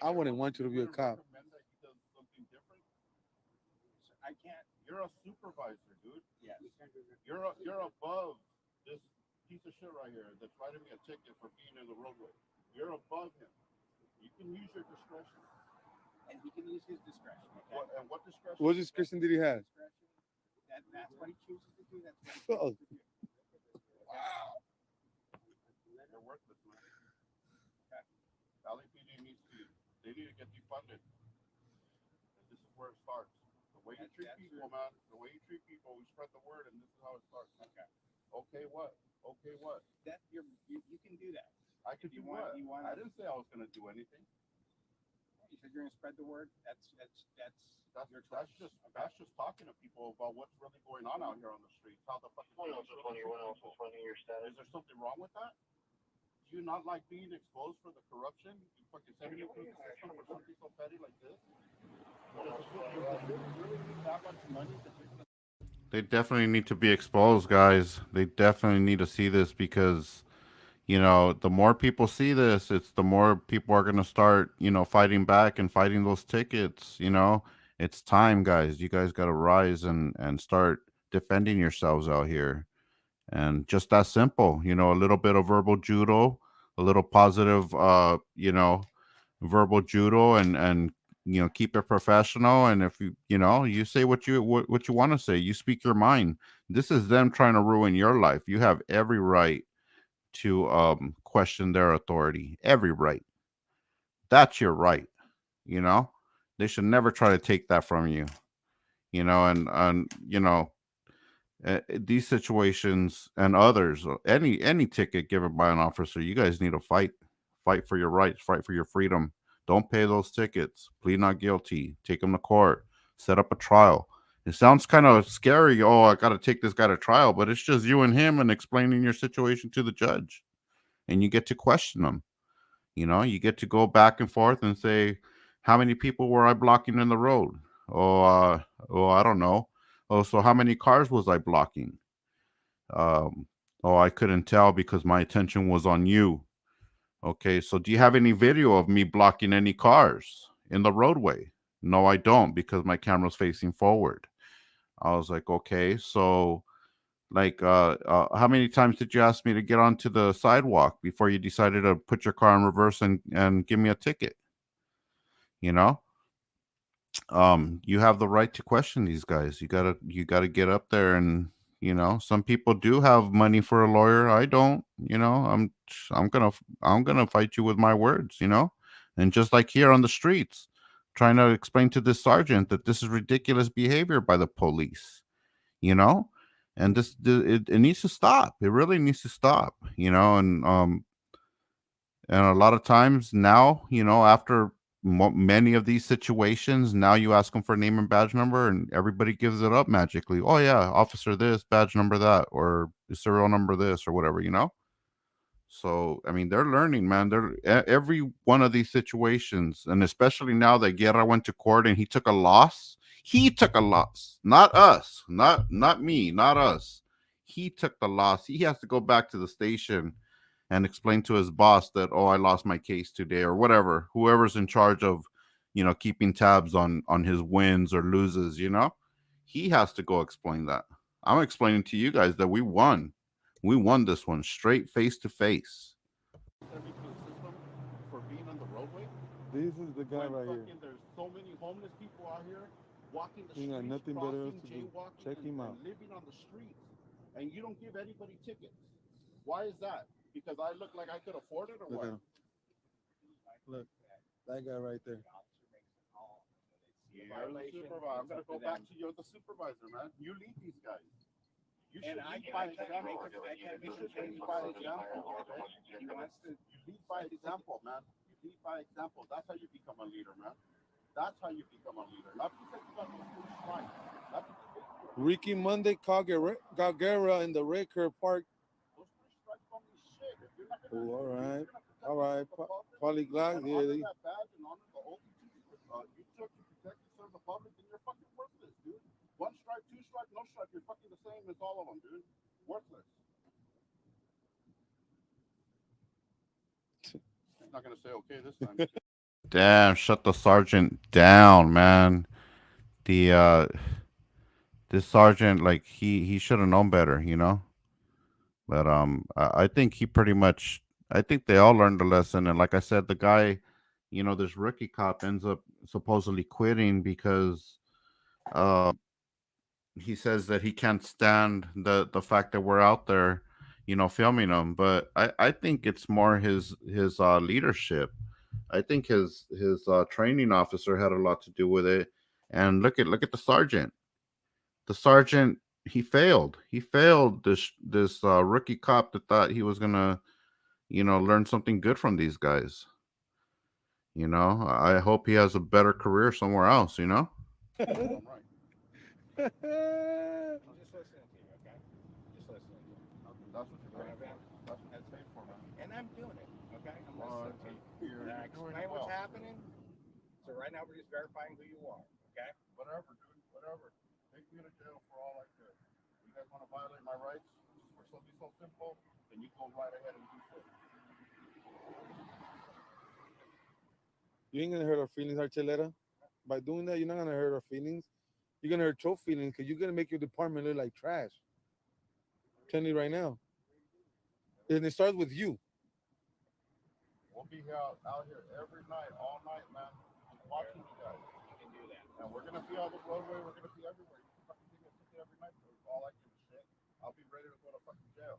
I wouldn't want you to be a cop. Recommend that he does something different? I can't. You're a supervisor, dude. Yes. You're above this piece of shit right here that's writing me a ticket for being in the roadway. You're above him. You can use your discretion. And he can use his discretion. Okay? And what discretion? What discretion did he have? Discretion. That's what he chooses to do. That's what he Fuck. chooses to do. Wow. They're worthless, man. LAPD needs to. They need to get defunded. And this is where it starts. The way you treat people, man. The way you treat people, we spread the word, and this is how it starts. Okay. Okay, what? Okay, what? That you can do that. I could You do want- what? you want- I didn't say I was gonna do anything. You said you're gonna spread the word. That's your choice. That's just talking to people about what's really going on out here on the streets. How the fuck? One else was 20, one else was 20 your status. Is there something wrong with that? Do you not like being exposed for the corruption? You fucking send me through the system for something so petty like this? Does the city really need that much money to fix the They definitely need to be exposed, guys. They definitely need to see this because, the more people see this, it's the more people are going to start, fighting back and fighting those tickets. It's time, guys. You guys got to rise and start defending yourselves out here. And just that simple, a little bit of verbal judo, a little positive, verbal judo and keep it professional. And if you say what you want to say, you speak your mind. This is them trying to ruin your life. You have every right to question their authority. Every right. That's your right. They should never try to take that from you. These situations and others, any ticket given by an officer, you guys need to fight for your rights, fight for your freedom. Don't pay those tickets. Plead not guilty. Take them to court. Set up a trial. It sounds kind of scary. Oh, I got to take this guy to trial, but it's just you and him and explaining your situation to the judge, and you get to question them. You get to go back and forth and say, how many people were I blocking in the road? I don't know. Oh, so how many cars was I blocking? I couldn't tell because my attention was on you. Okay, so do you have any video of me blocking any cars in the roadway? No, I don't because my camera's facing forward. I was like, okay, so how many times did you ask me to get onto the sidewalk before you decided to put your car in reverse and give me a ticket? You know, you have the right to question these guys. You gotta get up there and some people do have money for a lawyer. I don't. I'm gonna fight you with my words. And just like here on the streets, trying to explain to this sergeant that this is ridiculous behavior by the police. You know, and it needs to stop. It really needs to stop. And a lot of times now, after many of these situations, now you ask them for name and badge number, and everybody gives it up magically. Oh yeah, officer this, badge number that, or serial number this, or whatever. So I mean, they're learning, man. Every one of these situations, and especially now that Guerra went to court and he took a loss, He took a loss, not us, not me, not us. He took the loss. He has to go back to the station and explain to his boss that, oh, I lost my case today or whatever. Whoever's in charge of, keeping tabs on his wins or loses, he has to go explain that. I'm explaining to you guys that we won. We won this one straight face to face. For being on the roadway. This is the guy right here. There's so many homeless people out here walking the He streets, got nothing better else to do. jaywalking, Check him out. and living on the streets, and you don't give anybody tickets. Why is that? Because I look like I could afford it, or Look what? at him. Look, that guy right there. I'm gonna go back to you're the supervisor, man. You lead these guys. You should And I lead by can't make example. you You should lead by example. Okay? He wants to. You lead by example, man. You lead by example. That's how you become a leader, man. That's how you become a leader. Not because you got those foolish stripes. Not because Ricky Monday caught GUERRA in the red curb park. those foolish stripes don't mean shit. If you're not Oh, gonna, all right. if you're gonna protect All right. the public Polyglot. and Yeah, honor they, that badge and honor the oath you took to protect and serve the public, then you're fucking worthless, dude. One stripe, two stripe, no stripe. You're fucking the same as all of them, dude. Worthless. He's not gonna say okay this time. Damn, shut the sergeant down, man. The this sergeant, like, he should have known better. But I think he pretty much, I think they all learned the lesson. And like I said, the guy, this rookie cop ends up supposedly quitting because he says that he can't stand the fact that we're out there, filming him. But I think it's more his leadership. I think his training officer had a lot to do with it. And look at the sergeant. The sergeant, he failed. He failed this rookie cop that thought he was gonna learn something good from these guys. I hope he has a better career somewhere else. I'm right. I'm just listening to you, okay? Just listening to you. That's what you're paid for. That's what you're paid for, man. And I'm doing it, okay? I'm Well, listening to you. you're And I doing explain it what's well. happening. So right now we're just verifying who you are, okay? Whatever, dude. Whatever. Take me to jail for all I care. You guys want to violate my rights for something so simple? Then you go right ahead and do so. you ain't gonna hurt our feelings, Archuleta. By doing that, you're not gonna hurt our feelings. You're gonna hurt your feelings because you're gonna make your department look like trash. I'm telling you right now. And it starts with you. We'll be out here every night, all night, man. Just watching you guys. You can do that. And we're gonna be on the roadway. We're gonna be everywhere. You can fucking give me a ticket every night. For all I give a shit. I'll be ready to go to fucking jail.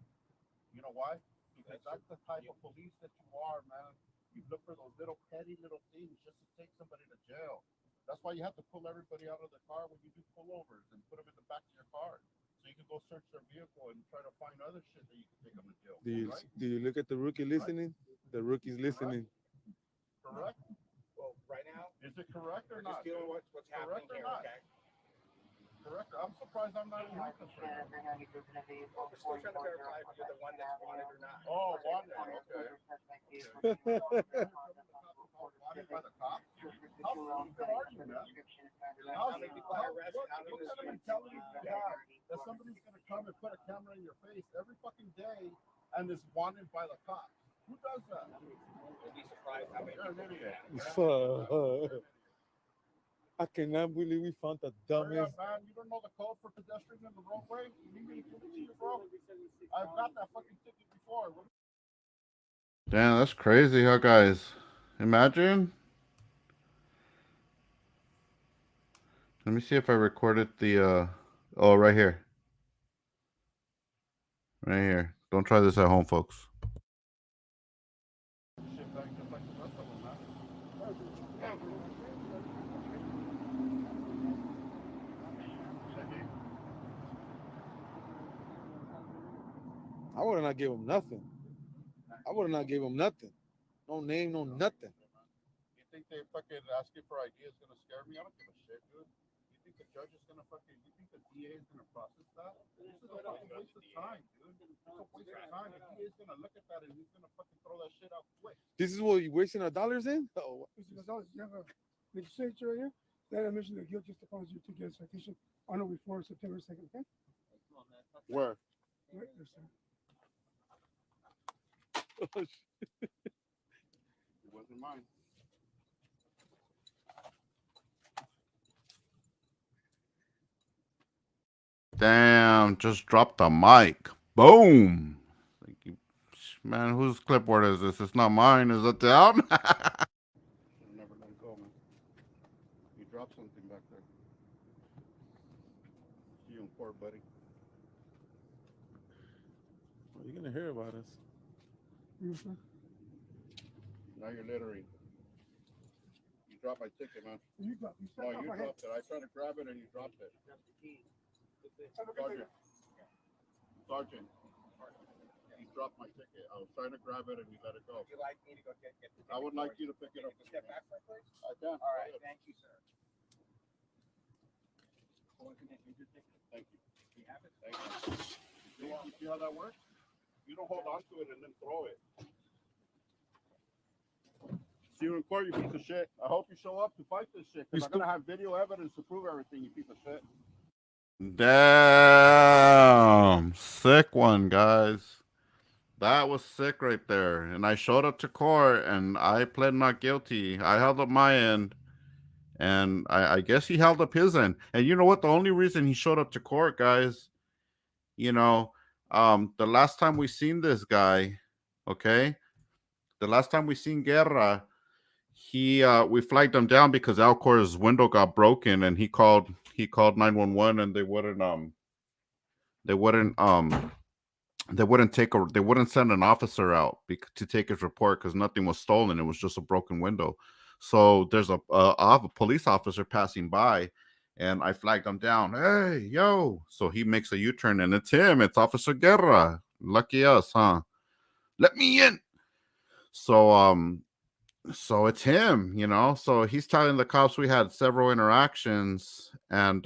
You know why? Because that's the type of police that you are, man. You look for those little petty little things just to take somebody to jail. That's why you have to pull everybody out of the car when you do pullovers and put them in the back of your car, so you can go search their vehicle and try to find other shit that you can take them to jail. Do you look at the rookie listening? The rookie's listening. Correct? Well, right now, Is it correct or we're not? just dealing with what's happening Correct or here, not? okay? Correct. I'm surprised I'm not in handcuffs right now. Well, we're still trying to verify if you're the one that's wanted or not. Oh, wanted. Okay. Wanted by the cops? How stupid are you, man? How many people I arrest What out of the kind of streets? mentality do you have that somebody's gonna come and put a camera in your face every fucking day and is wanted by the cops? Who does that? You'll be surprised how many You're an people do idiot. that. I cannot believe we found the Hurry dumbest. up, man. You don't know the code for pedestrians in the roadway? You need me to give it to you, bro? I've got that fucking ticket before. Damn, that's crazy, huh, guys? Imagine. Let me see if I recorded the oh, right here. Right here. Don't try this at home, folks. Shit back just like the rest of them, man. I would have not gave him nothing. I would have not gave him nothing. No name, no nothing. You think they fucking asking for ID is gonna scare me? I don't give a shit, dude. You think the judge is gonna fucking? You think the DA is gonna process that? This is a fucking waste of time, dude. It's a waste of time. The DA is gonna look at that and he's gonna fucking throw that shit out quick. This is what you're wasting our dollars in? Oh, $56 you have a legislature right here. That admission of guilt justifies your ticket and citation on or before September 2nd, okay? Where? Right there, sir. It wasn't mine. Damn, just dropped the mic. Boom. Man, whose clipboard is this? It's not mine. Is it down? Should have never let it go, man. You dropped something back there. See you in court, buddy. Well, you're gonna hear about us. Yes, sir. Now you're littering. You dropped my ticket, man. You dropped. You No, you dropped it. I tried to grab it and you dropped it. Sergeant. Sergeant. You dropped my ticket. I was trying to grab it and you let it go. Would you like me to go get the ticket? I would like you to pick it up. Step back for please. I can. All right, thank you, sir. Thank you. You have it? Thank you. You see how that works? You don't hold on to it and then throw it. See you in court, you piece of shit. I hope you show up to fight this shit, because I'm going to have video evidence to prove everything, you piece of shit. Damn. Sick one, guys. That was sick right there. And I showed up to court and I pled not guilty. I held up my end. And I guess he held up his end. And you know what? The only reason he showed up to court, guys, you know, the last time we seen this guy, okay, the last time we seen Guerra, we flagged him down because Alcor's window got broken, and he called 911, and they wouldn't send an officer out to take his report because nothing was stolen. It was just a broken window. So there's a police officer passing by, and I flagged him down. Hey, yo! So he makes a U-turn, and it's him. It's Officer Guerra. Lucky us, huh? Let me in. So it's him, you know. So he's telling the cops we had several interactions, and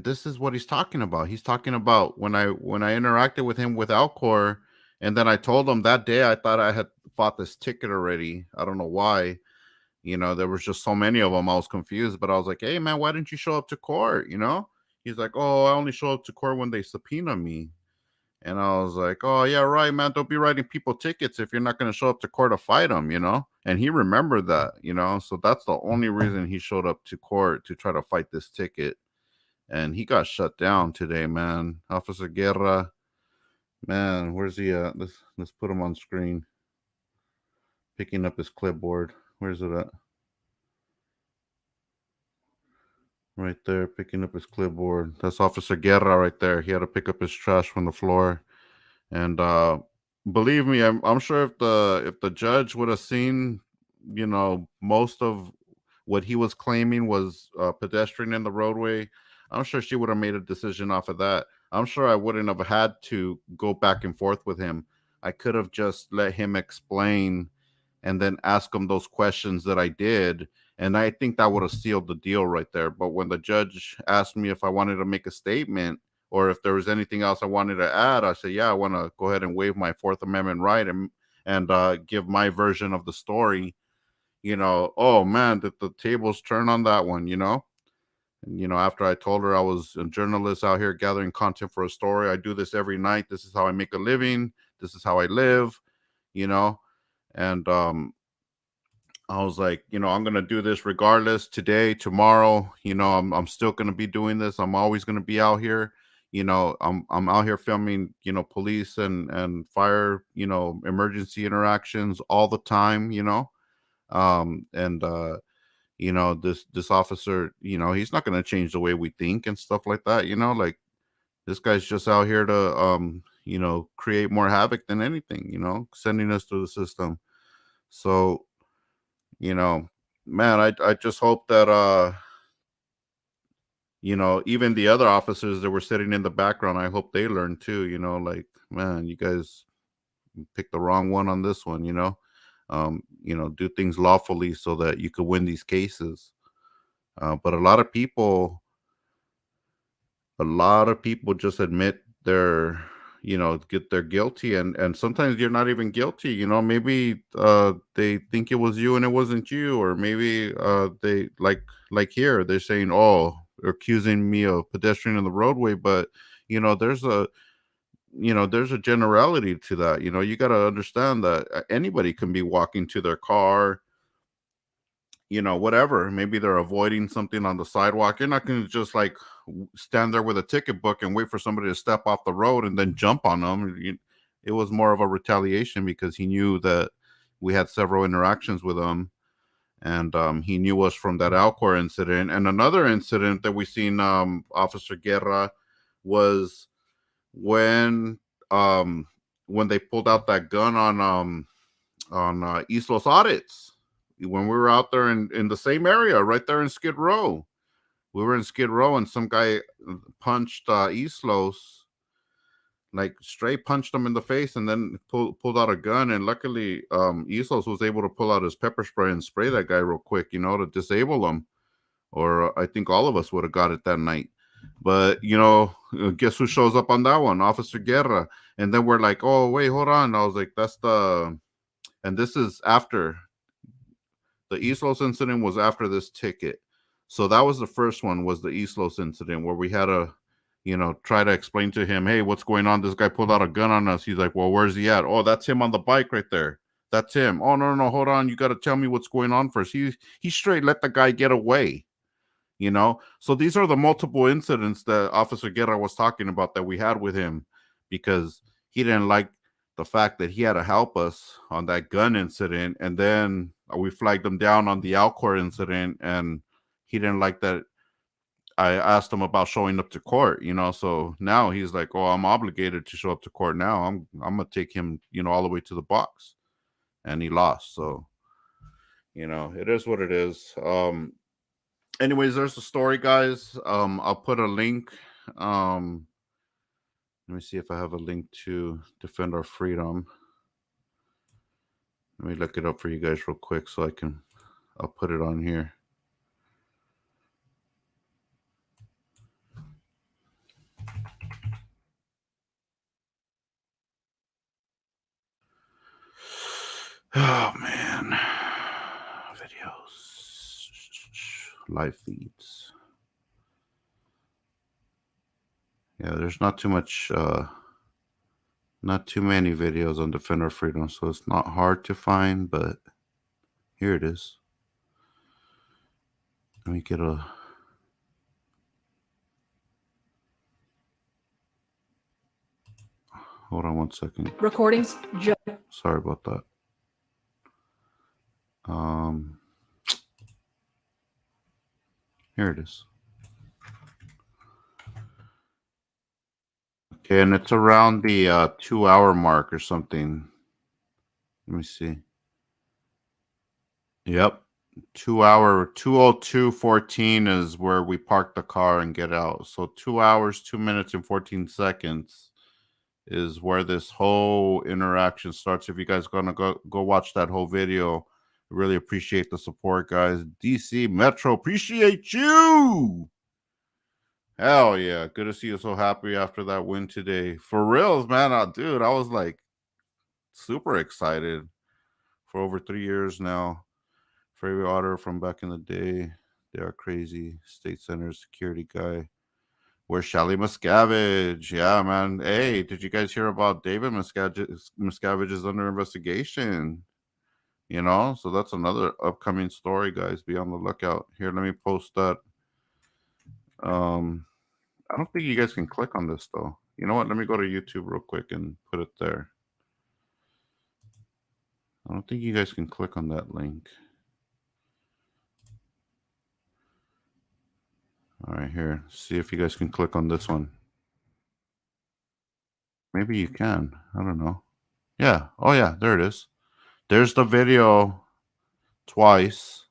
this is what he's talking about. He's talking about when I interacted with him with Alcor, and then I told him that day I thought I had fought this ticket already. I don't know why. You know, there was just so many of them. I was confused, but I was like, hey, man, why didn't you show up to court? You know, he's like, oh, I only show up to court when they subpoena me. And I was like, oh, yeah, right, man. Don't be writing people tickets if you're not going to show up to court to fight them, you know? And he remembered that, you know? So that's the only reason he showed up to court, to try to fight this ticket. And he got shut down today, man. Officer Guerra. Man, where's he at? Let's put him on screen. Picking up his clipboard. Where's it at? Right there, picking up his clipboard. That's Officer Guerra right there. He had to pick up his trash from the floor. And believe me, I'm sure if the judge would have seen, you know, most of what he was claiming was pedestrian in the roadway, I'm sure she would have made a decision off of that. I'm sure I wouldn't have had to go back and forth with him. I could have just let him explain and then ask him those questions that I did. And I think that would have sealed the deal right there. But when the judge asked me if I wanted to make a statement or if there was anything else I wanted to add, I said, yeah, I want to go ahead and waive my Fourth Amendment right and give my version of the story. You know, oh man, did the tables turn on that one, you know? And, you know, after I told her I was a journalist out here gathering content for a story, I do this every night. This is how I make a living. This is how I live, you know? And I was like, you know, I'm going to do this regardless today, tomorrow, you know, I'm still going to be doing this. I'm always going to be out here. You know, I'm out here filming, you know, police and fire, you know, emergency interactions all the time, you know. You know, this officer, you know, he's not going to change the way we think and stuff like that, you know, like this guy's just out here to you know, create more havoc than anything, you know, sending us through the system. So, you know, man, I just hope that you know, even the other officers that were sitting in the background, I hope they learn too, you know, like, man, you guys picked the wrong one on this one, you know. You know, do things lawfully so that you could win these cases. But a lot of people just admit their, they're guilty, and sometimes you're not even guilty. Maybe they think it was you and it wasn't you, or maybe they like here they're saying, oh, they're accusing me of pedestrian in the roadway, but there's a generality to that. You got to understand that anybody can be walking to their car, whatever. Maybe they're avoiding something on the sidewalk. You're not going to just like stand there with a ticket book and wait for somebody to step off the road and then jump on them. It was more of a retaliation because he knew that we had several interactions with him, and he knew us from that Alcor incident. And another incident that we seen, Officer Guerra, was when um when they pulled out that gun on East Los Audits, when we were out there in the same area right there in Skid Row. We were in Skid Row and some guy punched East Los, like straight punched him in the face, and then pulled out a gun. And luckily East Los was able to pull out his pepper spray and spray that guy real quick, to disable him, or I think all of us would have got it that night. But guess who shows up on that one? Officer Guerra. And then we're like, oh wait, hold on. I was like, and this is after the East Los incident, was after this ticket. So that was the first one, was the East Los incident, where we had to try to explain to him, hey, what's going on? This guy pulled out a gun on us. He's like, well, where's he at? Oh, that's him on the bike right there. That's him. Oh, no, hold on, you got to tell me what's going on first. He straight let the guy get away. So these are the multiple incidents that Officer Guerra was talking about that we had with him, because he didn't like the fact that he had to help us on that gun incident, and then we flagged him down on the Alcor incident, and he didn't like that I asked him about showing up to court. So now he's like, oh, I'm obligated to show up to court now. I'm gonna take him all the way to the box, and he lost. So it is what it is. Anyways, there's the story, guys. I'll put a link. Let me see if I have a link to Defend Our Freedom. Let me look it up for you guys real quick so I'll put it on here. Oh man, videos, live feeds. Yeah, there's not too much, not too many videos on Defend Our Freedom, so it's not hard to find, but here it is. Let me get a... Hold on one second. Recordings. Sorry about that. Here it is. Okay, and it's around the 2-hour mark or something. Let me see. Yep. 2:02:14 is where we park the car and get out. So 2 hours, 2 minutes, and 14 seconds is where this whole interaction starts. If you guys gonna go watch that whole video, really appreciate the support, guys. DC Metro, appreciate you. Hell yeah, good to see you so happy after that win today. For reals, man. Dude, I was like super excited for over 3 years now. Favorite auditor from back in the day. They are crazy. State Center security guy. Where's Shelly Miscavige? Yeah, man. Hey, did you guys hear about David Miscavige is under investigation? So that's another upcoming story, guys. Be on the lookout. Here, let me post that. I don't think you guys can click on this, though. You know what? Let me go to YouTube real quick and put it there. I don't think you guys can click on that link. All right, here. See if you guys can click on this one. Maybe you can. I don't know. Yeah. Oh, yeah. There it is. There's the video twice.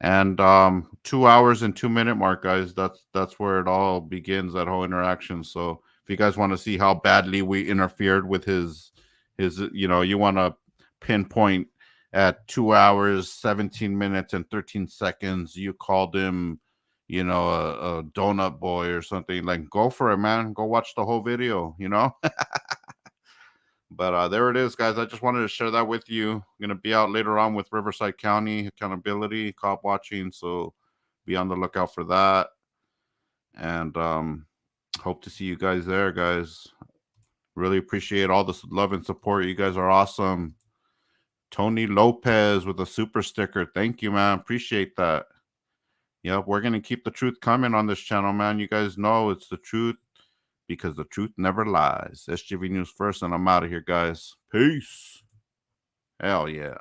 And 2 hours and 2 minute mark, guys. That's where it all begins, that whole interaction. So if you guys want to see how badly we interfered with his you want to pinpoint at 2 hours, 17 minutes, and 13 seconds, you called him, you know, a donut boy or something, like go for it, man. Go watch the whole video, you know. But there it is, guys. I just wanted to share that with you. I'm gonna be out later on with Riverside County accountability cop watching, so be on the lookout for that. And hope to see you guys there, guys. Really appreciate all the love and support. You guys are awesome. Tony Lopez with a super sticker. Thank you, man. Appreciate that. Yep, we're gonna keep the truth coming on this channel, man. You guys know it's the truth because the truth never lies. SGV News first, and I'm out of here, guys. Peace. Hell yeah.